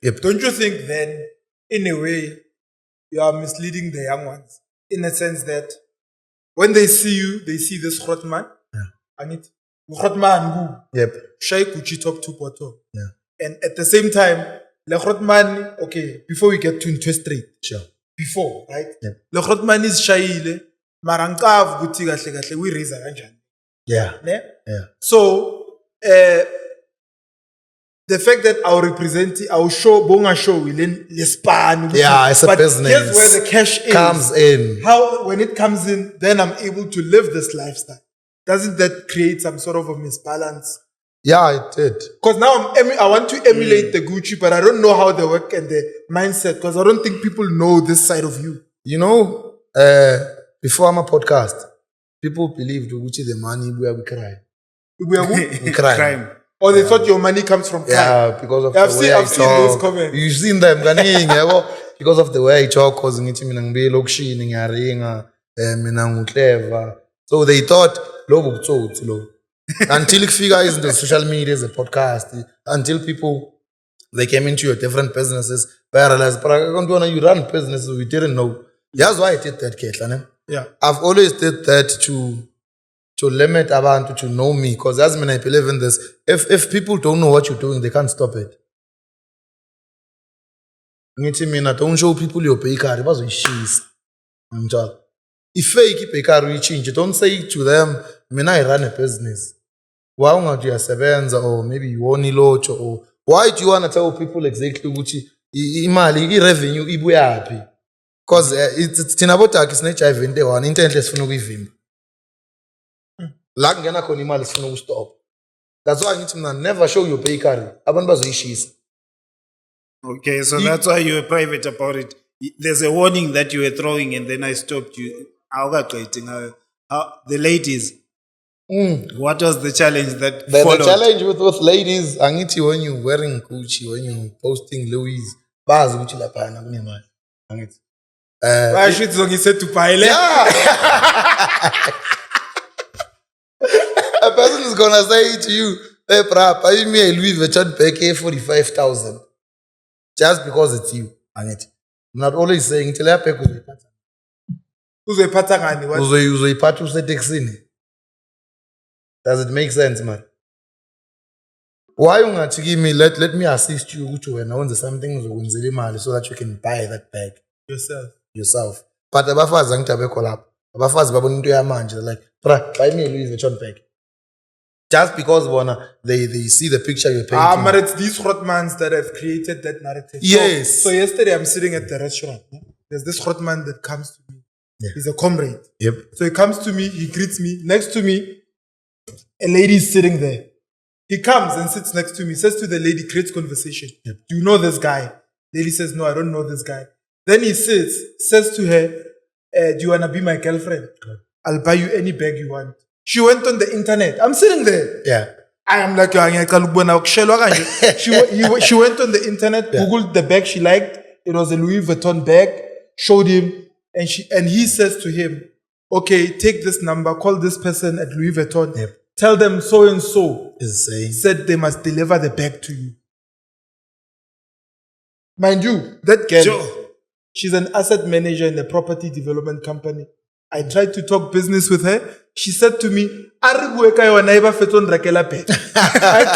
Yep. Don't you think then, in a way, you are misleading the young ones in a sense that when they see you, they see this hot man, and Grotman, Yep. Shai Gucci top 2 bottom. Yeah. And at the same time, Le Grotman, okay, before we get to interest rate, Sure. before, right? Yep. Le Grotman is Shaile, Marankav Guti Gatle, we raise a ranjan. Yeah. Ne? Yeah. So, the fact that our representing, our show, Bonga show, will in Lespan. Yeah, it's a but business. Here's where the cash is. Comes in. How, when it comes in, then I'm able to live this lifestyle. Doesn't that create some sort of a misbalance? Yeah, it did. Because now I want to emulate the Gucci, but I don't know how they work and the mindset, because I don't think people know this side of you. You know, before I'm a podcast, people believed Gucci the money where we cry. We are who? We cry. Crime. Or they thought your money comes from crime. Yeah, because of I've the way I've I seen talk. those comments. You've seen them, ganing, yabo. Because of the way I talk, causing it mina ngibe lokishini ngiyaringa, mina ngiclever. So they thought lo butsotsi lo. Until kufika izinto social media, the podcast, until people they came into your different businesses, they realized, but you run businesses we didn't know. That's why I did that, Caitlin. Yeah. I've always did that to limit abantu to know me, because as I believe in this, if people don't know what you're doing, they can't stop it. Ngithi mina don't show people your bakery bazoyishisa. Ngitshela. If fake bakery uyichinje, don't say to them, mina I run a business. Why ungathi uyasebenza, or maybe you won ilocho, or why do you want to tell people exactly ukuthi imali revenue ibuyaphi? Because it's thina bodaki sine HIV into one into enhle sifuna ukuyivimba. La kungena khona imali sifuna ukustop. That's why ngithi mina never show your bakery. Abantu bazoyishisa. Okay, so that's why you were private about it. There's a warning that you were throwing, and then I stopped you. The ladies. What was the challenge that The followed? challenge with ladies, angithi when you wearing Gucci, when you posting Louis, bazi ukuthi lapha na kunemali. Angithi. Why should you say to pile? A person is gonna say to you, hey brah, buy me a Louis Vuitton bag here 45,000. Just because it's you. Angithi. I'm not always saying till I pay Uzoyiphatha ngani? What? uzoyiphatha useteksini. Does it make sense, man? Why ungathi kimi let me assist you ukuthi wena wenze something uzokwenzela imali so that you can buy that bag yourself. But abafazi angithi abekho lapho. Abafazi babona into yamanje, they're like, "Bra, buy me a Louis Vuitton bag." Just because they see the picture you're painting. But it's these Grotmans that have created that narrative. Yes. So yesterday I'm sitting at the restaurant. There's this Grotman that comes to me. Yeah. He's a comrade. Yep. So he comes to me, he greets me. Next to me, a lady is sitting there. He comes and sits next to me, says to the lady, creates conversation. Yep. Do you know this guy? Lady says, no, I don't know this guy. Then he sits, says to her, do you want to be my girlfriend? I'll buy you any bag you want. She went on the internet. I'm sitting there. Yeah. I am like, she went on the internet, Googled the bag she liked. It was a Louis Vuitton bag, showed him, and he says to him, okay, take this number, call this person at Louis Vuitton, tell them so and so said they must deliver the bag to you. Mind you, that girl, she's an asset manager in a property development company. I tried to talk business with her. She said to me, I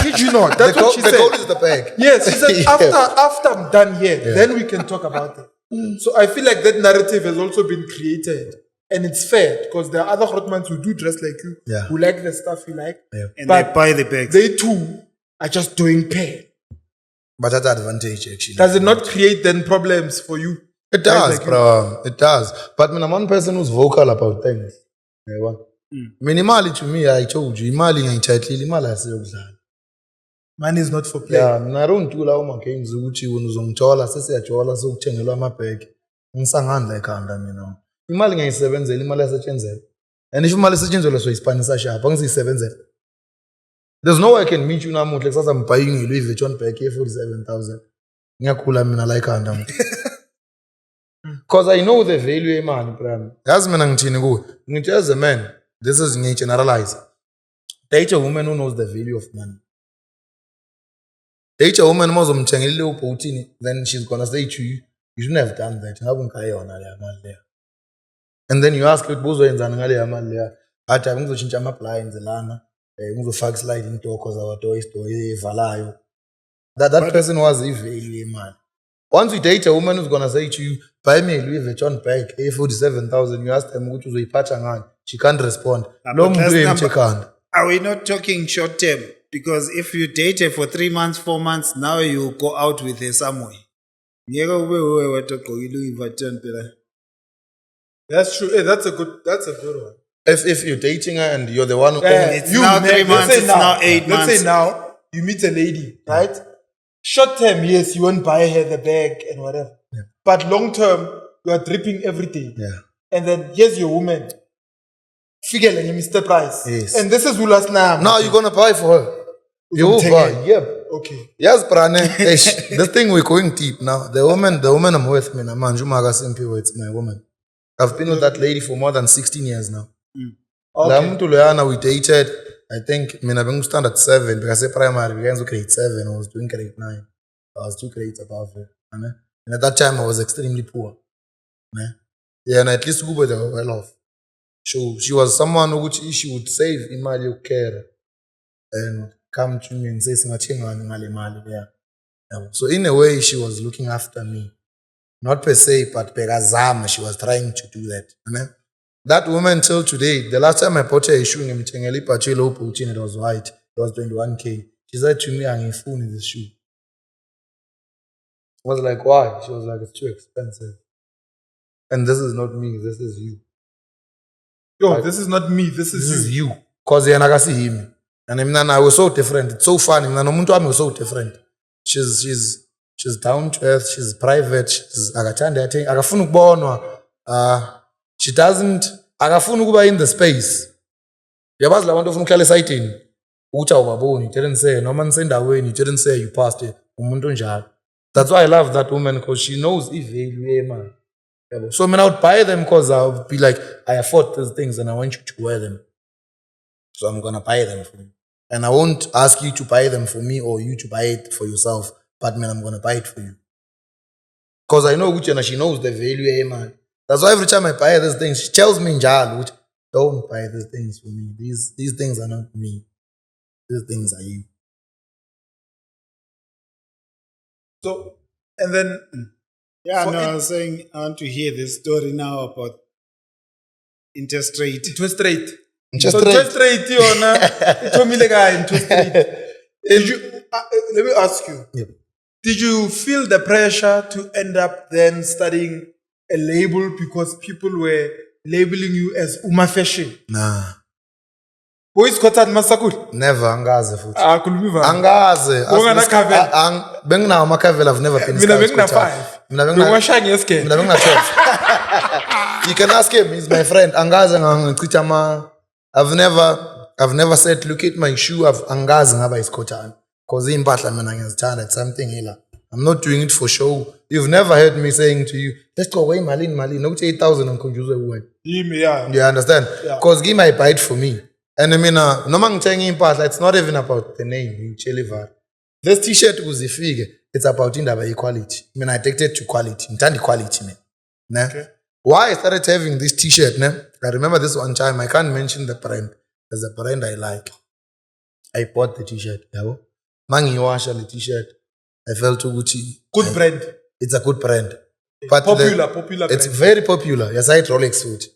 kid you not. That's what she said. The goal is the bag. Yes, she said, after I'm done here, then we can talk about it. So I feel like that narrative has also been created. And it's fair, because there are other Grotmans who do dress like you, who like the stuff you like. Yeah. And they buy the bags. They too are just doing pay. But that's advantage, actually. Does it not create then problems for you? It does, like bro. It does. But I'm one person who's vocal about things. Minimally to me, I told you, imali ngayithathile, imali asiyokudlala. Money is not for play. Yeah, mina don't do lawo ma games ukuthi wena uzongithola sesiyajola sokuthengelwa amabhegi. Ngisangandla ekhanda mina. Imali ngiyisebenzela, imali yasetshenzela. And if imali esetshenzela so ispanisa shapa, ngisisebenzela. There's no way I can meet you namuhla kusasa I'm buying a Louis Vuitton bag here 47,000. Ngiyakhula mina la ekhanda. Because I know the value of money, bro. As mina ngithini kuwe. Ngithi as a man, this is ngiy generalize. Date a woman who knows the value of money. Date a woman who uzomthengela ubhotini, then she's gonna say to you, you shouldn't have done that. Ngabe ngikayona le mali le. And then you ask ukuthi buzoyenzana ngale mali le. Athi ngizochintsha ama blinds lana. ngizofaka sliding door because our door is door evalayo. That person was a man. Once you date a woman who's gonna say to you, buy me a Louis Vuitton bag, A47,000, you ask them go to the patch, she can't respond. Are we not talking short term? Because if you date her for 3 months, 4 months, now you go out with her somewhere. That's true. Hey, that's a good one. If you're dating her and you're the one who It's now 3 months, it's now 8 months. Let's say now you meet a lady, right? Short term, yes, you won't buy her the bag and whatever. Yeah. But long term, you are dripping every day. Yeah. And then here's your woman. Figure like Mr. Price. Yes. And this is Ulas now. No, you're gonna buy for her. You will buy. Yep. Okay. Yes, Prane. This thing we're going deep now. The woman I'm with, man, it's my woman. I've been with that lady for more than 16 years now. Okay. We dated, I think, I've been standard 7 because I primary began to grade 7. I was doing grade 9. I was 2 grades above her. And at that time, I was extremely poor. Yeah, and at least we were well off. So she was someone who she would save in my care and come to me and say, yeah. So in a way, she was looking after me. Not per se, but Pegazama, she was trying to do that. That woman till today, the last time I bought her a shoe, it was white. It was 21K. She said to me, I'm in this shoe. I was like, why? She was like, it's too expensive. And this is not me, this is you. Yo, this is not me, this is you. Because I see him. And I was so different. It's so funny. I was so different. She's down to earth, she's private, she's she doesn't in the space. Yabazi la bantu ufuna ukuhlala esayitini uthi awubaboni, didn't say noma nisendaweni, didn't say you passed it. Umuntu njalo. That's why I love that woman, because she knows value man. So I would buy them because I would be like, I afford these things and I want you to wear them. So I'm gonna buy them for you. And I won't ask you to buy them for me or you to buy it for yourself. But man, I'm gonna buy it for you. Because I know which and she knows the value, man. That's why every time I buy these things, she tells me, Njalo, don't buy these things for me. These things are not me. These things are you. So, and then... Yeah, no, I was saying, I want to hear this story now about interest rate. Interest rate. Interest rate, you told me the guy, interest rate. Did you, let me ask you. Yep. Did you feel the pressure to end up then studying a label because people were labeling you as Uma Fashion? Nah. Who is Kotan Masakul? Never, angaze futhi. Kulumiva. Angaze. Bengina amakavela, I've never been. Mina bengina 5. Mina bengina 12. You can ask him, he's my friend. Angaze ngichitama. I've never said, look at my shoe. Angaze ngaba isikhothana. Because impahla mina ngiyazithanda, it's something here. I'm not doing it for show. You've never heard me saying to you, let's go away, Malin. No 8,000 and confuse away. Yeah. You understand? Because give my bite for me. And I mean, no man telling impahla, it's not even about the name. This t-shirt was the figure. It's about equality. I mean, I addicted to quality. I'm quality, man. Okay. Why I started having this t-shirt, I remember this one time, I can't mention the brand. There's a brand I like. I bought the t-shirt. Mangi washa the t-shirt. I felt too Gucci. Good brand. It's a good brand. But popular it's brand. very popular. Yes, I had Rolex suit.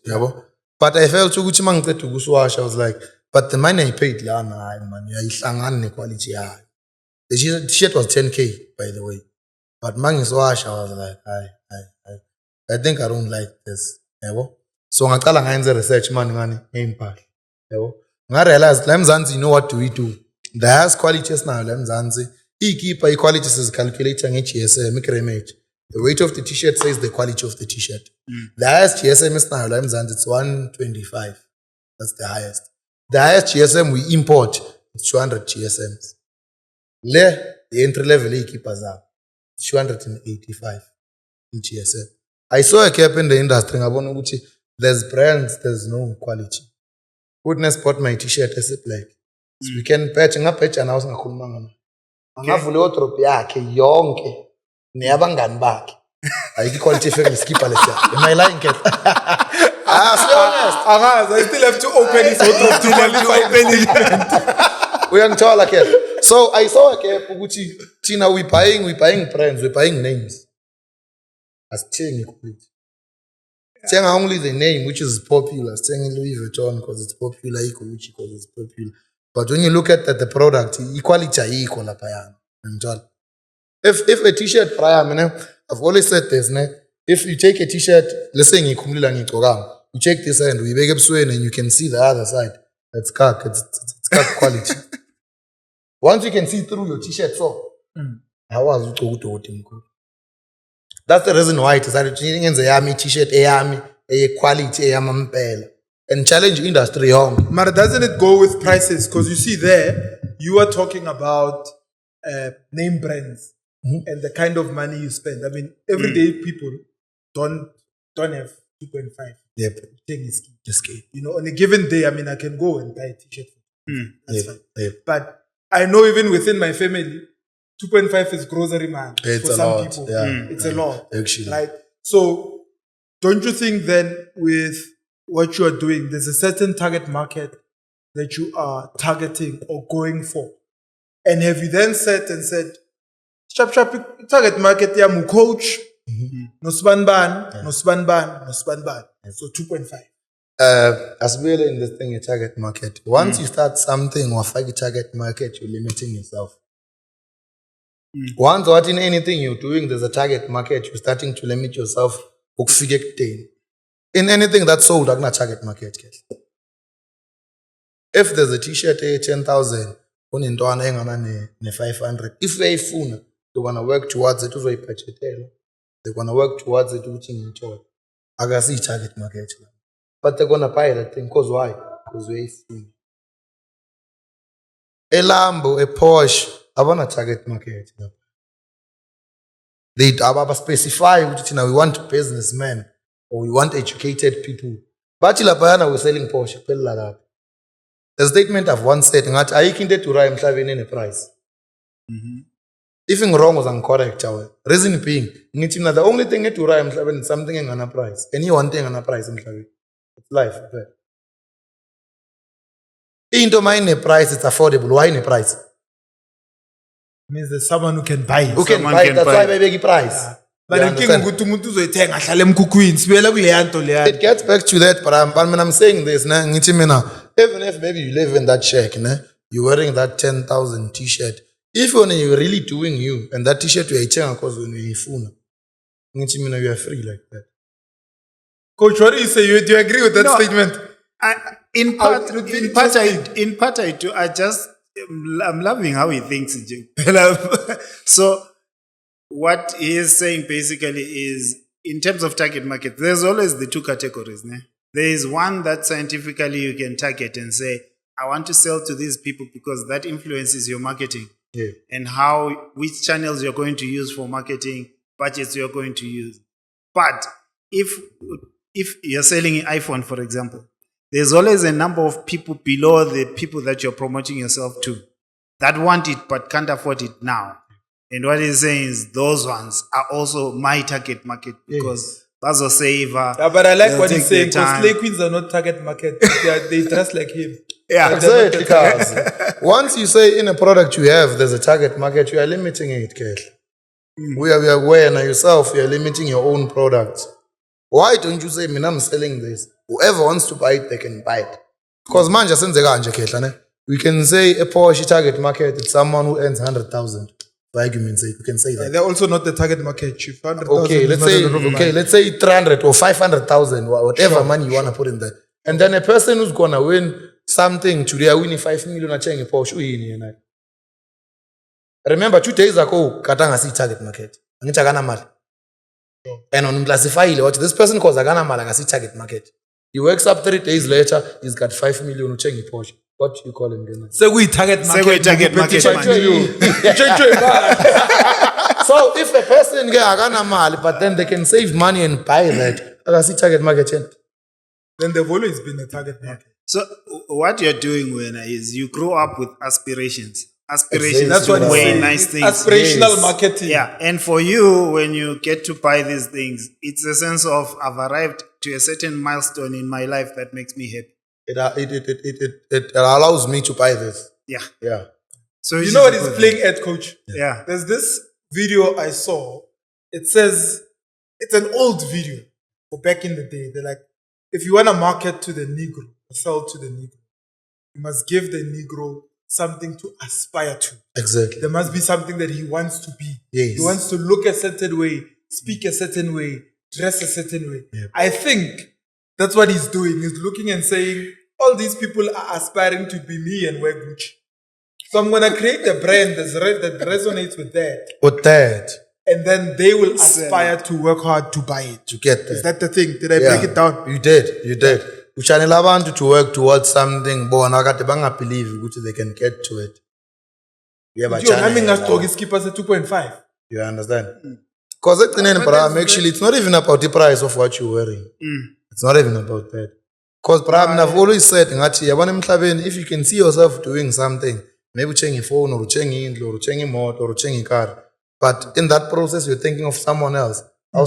But I felt too Gucci man to Guswash. I was like, but the money I paid, man, quality. The t-shirt was 10K, by the way. But Mangi's wash, I was like, I think I don't like this. So I tell a research man, impact. I realized, Lemzanzi, you know what do we do? The highest qualities now, Lemzanzi. Keep qualities is calculating GSM, image. The weight of the t-shirt says the quality of the t-shirt. The highest GSM is now, Lemzanzi, it's 125. That's the highest. The highest GSM we import is 200 GSMs. The entry level keepers are 285 in GSM. I saw a cap in the industry. There's brands, there's no quality. Goodness bought my t-shirt as a black. So we can patch and I was not ngavule wardrobe yakhe yonke neyabangani bakhe ayikho quality efika neskipha lesiya. Am I lying, Ket? honest. I still have to open his wardrobe to qualify. Uyangithola ke. So I saw ke ukuthi thina we buying brands, we buying names. Asithengi quality. Thenga only the name which is popular. Thenga Louis Vuitton because it's popular, Gucci because it's popular. But when you look at the product, equality ayikho lapha yana. Ngithola. If a t-shirt prior, I've always said this, if you take a t-shirt, let's say ngikhumulila ngigqokanga, you check this end, we make ebusweni and you can see the other side. It's kak, it's kak quality. Once you can see through your t-shirt, so how that's the reason why I decided to change the yami t-shirt, yami, quality, yamampela, and challenge industry home. But doesn't it go with prices? Because you see there, you are talking about name brands and the kind of money you spend. I mean, everyday people don't have 2.5. Yep. Thing is key. Just key. You know, on a given day, I mean, I can go and buy a t-shirt. That's fine. Yep. But I know even within my family, 2.5 is grocery man It's for a some lot. people. Yeah. It's a lot. Actually. Right? So don't you think then with what you are doing, there's a certain target market that you are targeting or going for? And have you then set and said, sharp, target market, yeah, mu coach, no span ban, no span ban, no span ban. So 2.5. As well in this thing, a target market. Once you start something or find a target market, you're limiting yourself. Once what in anything you're doing, there's a target market, you're starting to limit yourself. In anything that's sold, I'm not target market. If there's a t-shirt, 10,000, ne 500. If they phone, they want to work towards it, they're going to work towards it, I can see target market. But they're going to buy that thing. Because why? Because we're phone. A Lambo, a Porsche, I want a target market. They specify which we want businessmen or we want educated people. But we're selling Porsche. The statement I've once said, I can to rhyme in a price. If I'm wrong or incorrect, reason being, the only thing to rhyme is something on a price. Any one thing on a price. It's life. Into mine a price, it's affordable. Why in a price? Means there's someone who can buy it. Who can buy it? That's why I beg a price. But the king It gets back to that, but I'm saying this. Even if maybe you live in that shack, you're wearing that 10,000 t-shirt. If you're really doing you, and that t-shirt you're eating because when you're phone, you are free like that. Coach, what do you say? Do you agree with that statement? In part, I do. I'm loving how he thinks. So, what he is saying basically is, in terms of target market, there's always the two categories. There is one that scientifically you can target and say, I want to sell to these people because that influences your marketing and which channels you're going to use for marketing, budgets you're going to use. But if you're selling an iPhone, for example, there's always a number of people below the people that you're promoting yourself to that want it but can't afford it now. And what he's saying is those ones are also my target market because that's a saver. Yeah, but I like what he's saying because slay queens are not target market. They dress like him. Yeah, exactly. Once you say in a product you have, there's a target market, you are limiting it, Kesh. We are aware now yourself, you are limiting your own products. Why don't you say, I'm selling this? Whoever wants to buy it, they can buy it. Because man, just we can say a Porsche target market, it's someone who earns 100,000. For argument's sake, we can say that. Yeah, they're also not the target market. Okay, let's say 300 or 500,000, whatever money you want to put in there. And then a person who's going to win something today, winning 5 million, a Porsche. Remember, 2 days ago, Katanga see target market. And on classify what this person calls Agana Malagasi target market. He wakes up 3 days later, he's got 5 million Porsche. What do you call him again? Segway target market. So if a person get Agana Mal, but then they can save money and buy that, Agasi target market. Then they've always been a target market. So what you're doing, Wena, is you grow up with aspirations. Aspirations. That's what to weigh nice things. Aspirational marketing. Yeah. And for you, when you get to buy these things, it's a sense of I've arrived to a certain milestone in my life that makes me happy. It allows me to buy this. Yeah. Yeah. So You know what he's playing at, coach? Yeah. There's this video I saw. It says, it's an old video for back in the day. They're like, if you want to market to the Negro, or sell to the Negro, you must give the Negro something to aspire to. Exactly. There must be something that he wants to be. Yes. He wants to look a certain way, speak a certain way, dress a certain way. Yep. I think that's what he's doing. He's looking and saying, all these people are aspiring to be me and wear Gucci. So I'm going to create a brand that resonates with that. With that, And then they will aspire to work hard to buy it. to get there. Is that the thing? Did I break it down? You did. Uchanela abantu to work towards something, bona kade bangabelieve ukuthi they can get to it. Yo, nami ngasiqoka iskipper se-2.5. You understand? Because actually, it's not even about the price of what you're wearing. It's not even about that. Because I've always said, if you can see yourself doing something, maybe changing phone or changing indlu or changing motor or changing car, but in that process you're thinking of someone else. No,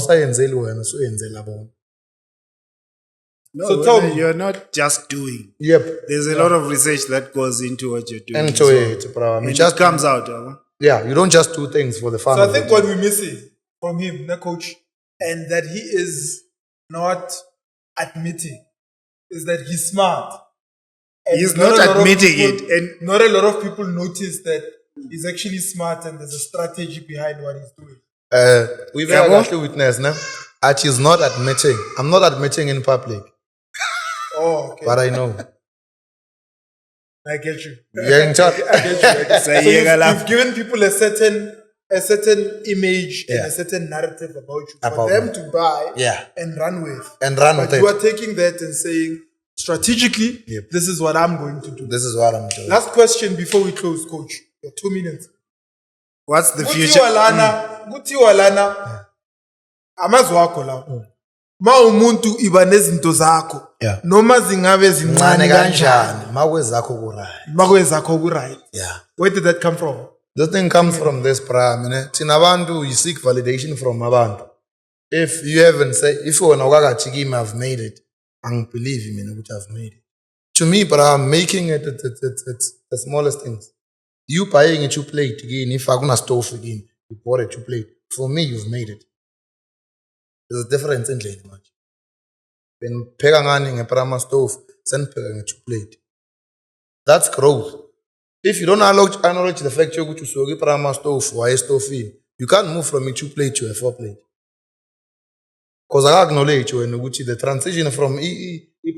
So tell me. you're not just doing. Yep. There's a lot of research that goes into what you're doing. Enjoy it, bro. And it comes out. Yeah, you don't just do things for the fun. So I of think it. what we're missing from him, the coach, and that he is not admitting, is that he's smart. And He's not not a lot of admitting people- it. And Not a lot of people notice that he's actually smart and there's a strategy behind what he's doing. We've Yeah, had actually witness now. She's not admitting. I'm not admitting in public, Oh, okay. but I know. I get you. Yeah, in chat. I get you. I get So you. So you're you've given people a certain image and Yeah. a certain narrative about you About for them me. to buy Yeah. and run with. And run But with you it. are taking that and saying, strategically, Yep. this is what I'm going to do. This is what I'm doing. Last question before we close, coach. Your 2 minutes. what's the future? Kuthiwa lana, amazwi akho lawo. Ma umuntu iba nezinto zakho. Yeah. Noma zingabe zincane kanjani. Makwezakho kurai. Makwezakho ku-right. Yeah. Where did that come from? The thing comes from this prayer. Thina abantu, you seek validation from abantu. If you haven't said, if you want I've made it, I believe you, man, I've made it. To me, but I'm making it, it's the smallest things. You buying a two plate again, if I'm gonna stove again, you bought a two plate. For me, you've made it. There's a difference in lane much. When pegang a prama stove, send pegang a two plate. That's growth. If you don't acknowledge the fact you're going to sogi prama stove, why stove in, you can't move from a two plate to a four plate. Because I acknowledge when the transition from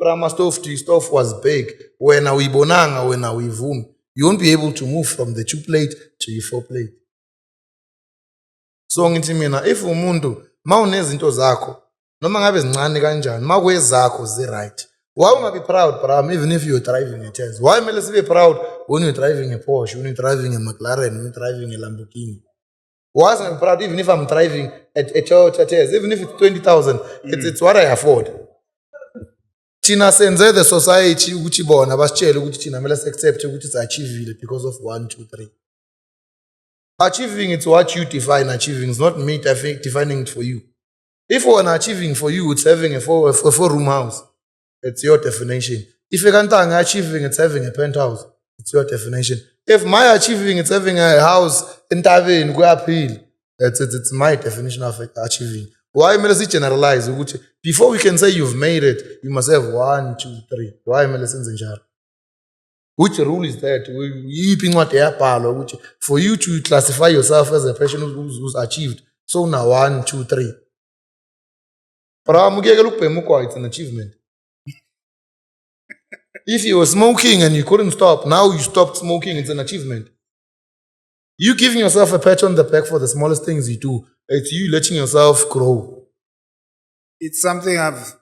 prama stove to stove was big. When we bonanga, when we voom, you won't be able to move from the two plate to the four plate. So ngithi mina if umuntu mawunezinto zakho noma ngabe zincane kanjani makwezakho zi right. Why ungabe proud, bro? Even if you're driving a Tesla. Why mele sibe proud when you're driving a Porsche, when you're driving a McLaren, when you're driving a Lamborghini? Why am I proud even if I'm driving a Tesla, even if it's 20,000, it's what I afford. Thina senze the society ukuthi bona basitshele ukuthi thina mele accept ukuthi it's achievable because of 1 2 3. Achieving it's what you define achieving. It's not me defining it for you. If one achieving for you, it's having a four-room house. It's your definition. If you can't achieving, it's having a penthouse. It's your definition. If my achieving, it's having a house in Tavin, it's my definition of achieving. Why must generalize? Before we can say you've made it, you must have 1 2 3. Why must which rule is that? For you to classify yourself as a person who's achieved. So now 1 2 3. It's an achievement. If you were smoking and you couldn't stop, now you stopped smoking, it's an achievement. You giving yourself a pat on the back for the smallest things you do. It's you letting yourself grow. It's something I've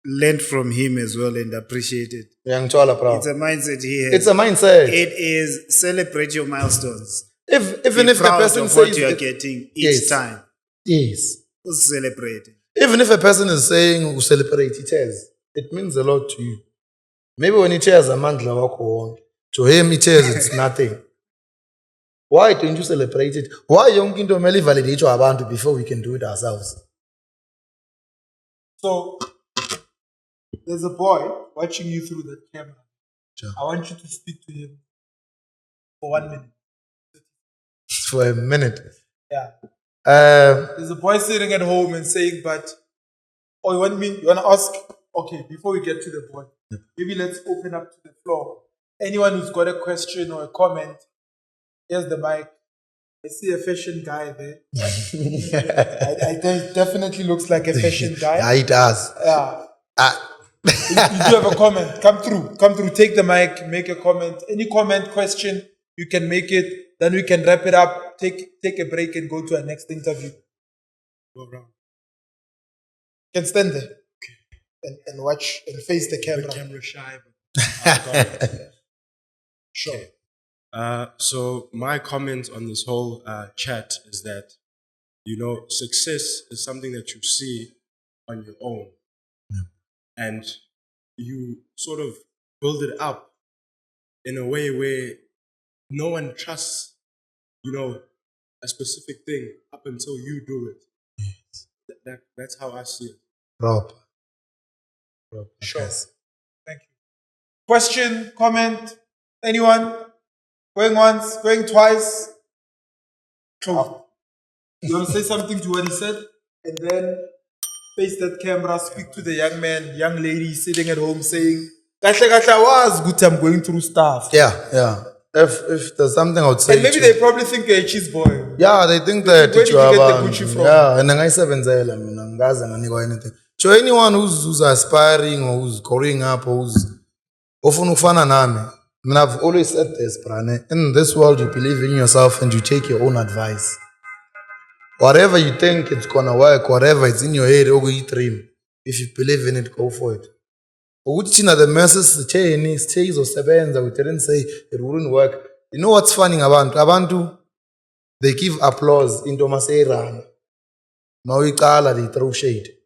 learned from him as well and appreciated. It's a It's a mindset he has. It's a mindset. It is celebrate your milestones. Even Be if the proud person of says what you are getting each Yes. time. yes. Who's celebrating? Even if a person is saying we celebrate, it means a lot to you. Maybe when he shares a mandla wako, to him it says it's nothing. Why don't you celebrate it? Why don't you validate your abantu before we can do it ourselves? So There's a boy watching you through the camera. Sure. I want you to speak to him for 1 minute. For a minute. Yeah. Um, There's a boy sitting at home and saying, but, oh, you want to ask? Okay, before we get to the boy, maybe let's open up to the floor. Anyone who's got a question or a comment, here's the mic. I see a fashion guy there. I definitely looks like a fashion guy. Yeah, it does. Yeah. You do have a comment. Come through. Take the mic, make a comment. Any comment, question, you can make it. Then we can wrap it up, take a break and go to our next interview. Go around. You can stand there and watch and face the camera. Camera shy. Sure. So my comment on this whole chat is that, success is something that you see on your own. And you sort of build it up in a way where no one trusts, a specific thing up until you do it. Yes. That's how I see it. Rob. Sure. Yes. Thank you. Question, comment, anyone? Going once, going twice? Cool. You want to say something to what he said? And then face that camera, speak to the young man, young lady sitting at home saying, Kahle was good, I'm going through stuff. Yeah. If there's something I would say. And maybe they probably think you're a cheese boy. Yeah, they think that Where did you get the Gucci from? Yeah, and ngayisebenzela mina ngingaze nganikwa anything. So anyone who's aspiring or who's growing up or who's ofuna ufana nami, I mean, I've always said this, Brane. In this world, you believe in yourself and you take your own advice. Whatever you think it's gonna work, whatever it's in your head, or you dream. If you believe in it, go for it. But the message stays or sebenza, we didn't say it wouldn't work. You know what's funny about Abantu? They give applause into Maseirana. Now we call they throw shade.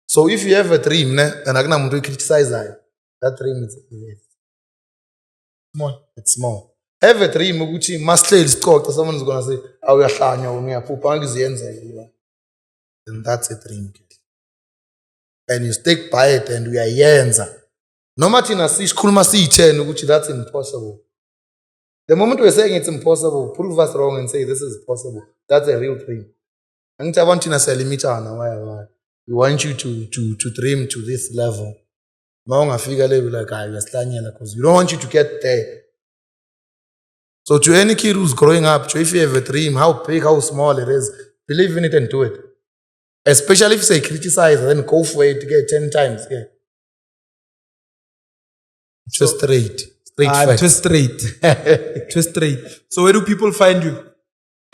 So if you have a dream, and I'm going to criticize that dream is Small. it's small. Have a dream, Gucci must say someone's gonna say, "Oh, you're and that's a dream. And you stick by it, and we are yenza. No matter that's impossible. The moment we're saying it's impossible, prove us wrong and say this is possible. That's a real dream. And I want you to we want you to dream to this level. Because we don't want you to get there. So to any kid who's growing up, if you have a dream, how big, how small it is, believe in it and do it. Especially if you say criticize, then go for it to get 10 times. Yeah. Just straight facts. Twist straight. So where do people find you?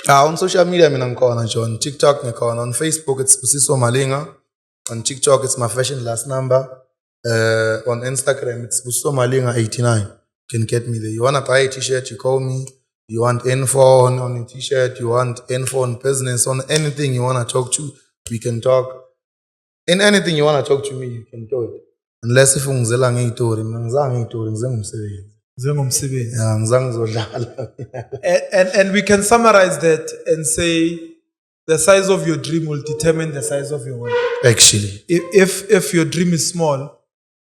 On social media, I'm on TikTok, on Facebook, it's Busiso Malinga. On TikTok, it's my fashion last number. On Instagram, it's Busiso Malinga 89. You can get me there. You want to buy a t-shirt, you call me. You want info on a t-shirt, you want info on business, on anything you want to talk to, we can talk. In anything you want to talk to me, you can do it. Unless if ungizela ngeyitori, And we can summarize that and say the size of your dream will determine the size of your work. Actually. If your dream is small,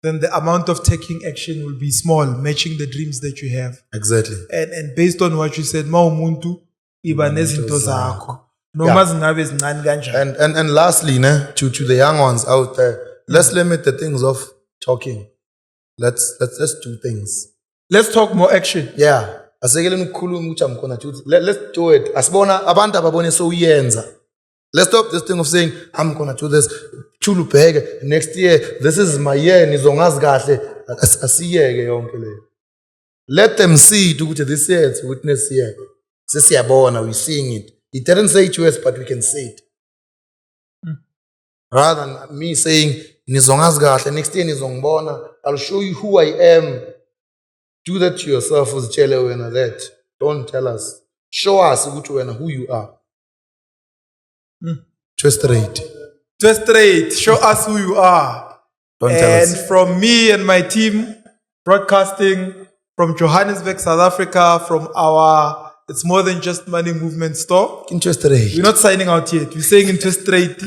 then the amount of taking action will be small, matching the dreams that you have. Exactly. And based on what you said, mawumuntu iba nezinto zakho. Noma zingabe zincane kanjani. And lastly, to the young ones out there, let's limit the things of talking. Let's do things. Let's talk more action. Yeah. Let's do it. Asibona abantu ababone so uyenza. Let's stop this thing of saying, I'm going to do this. Chulu pege. Next year, this is my year. Nizongazi kahle. Asiyeke yonke le. Let them see ukuthi this year it's witness year. Sesiyabona, we're seeing it. He didn't say it to us, but we can see it. Rather than me saying, nizongazi kahle. Next year nizongibona. I'll show you who I am. Do that to yourself as that. Don't tell us. Show us who you are. Just straight. Show us who you are. Don't tell us. And from me and my team, broadcasting from Johannesburg, South Africa, from our It's More Than Just Money movement store. Interest rate. We're not signing out yet. We're saying interest rate.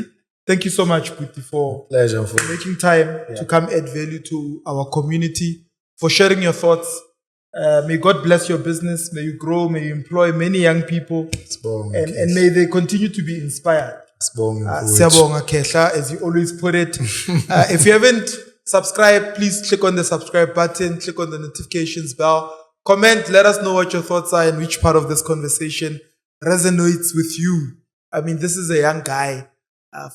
Thank you so much, Puti, for Pleasure. For making time to come add value to our community, for sharing your thoughts. May God bless your business. May you grow. May you employ many young people. And may they continue to be inspired. Siyabonga Khehla, as you always put it. If you haven't subscribed, please click on the subscribe button, click on the notifications bell, comment, let us know what your thoughts are and which part of this conversation resonates with you. I mean, this is a young guy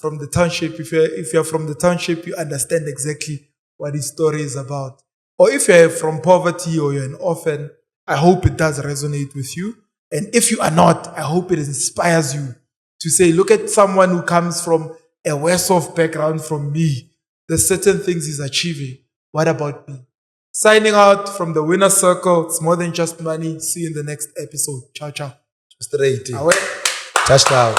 from the township. If you're from the township, you understand exactly what his story is about. Or if you're from poverty or you're an orphan, I hope it does resonate with you. And if you are not, I hope it inspires you to say, look at someone who comes from a worse off background from me. There's certain things he's achieving. What about me? Signing out from the winner circle. It's more than just money. See you in the next episode. Ciao, ciao. straight. Away. Touchdown.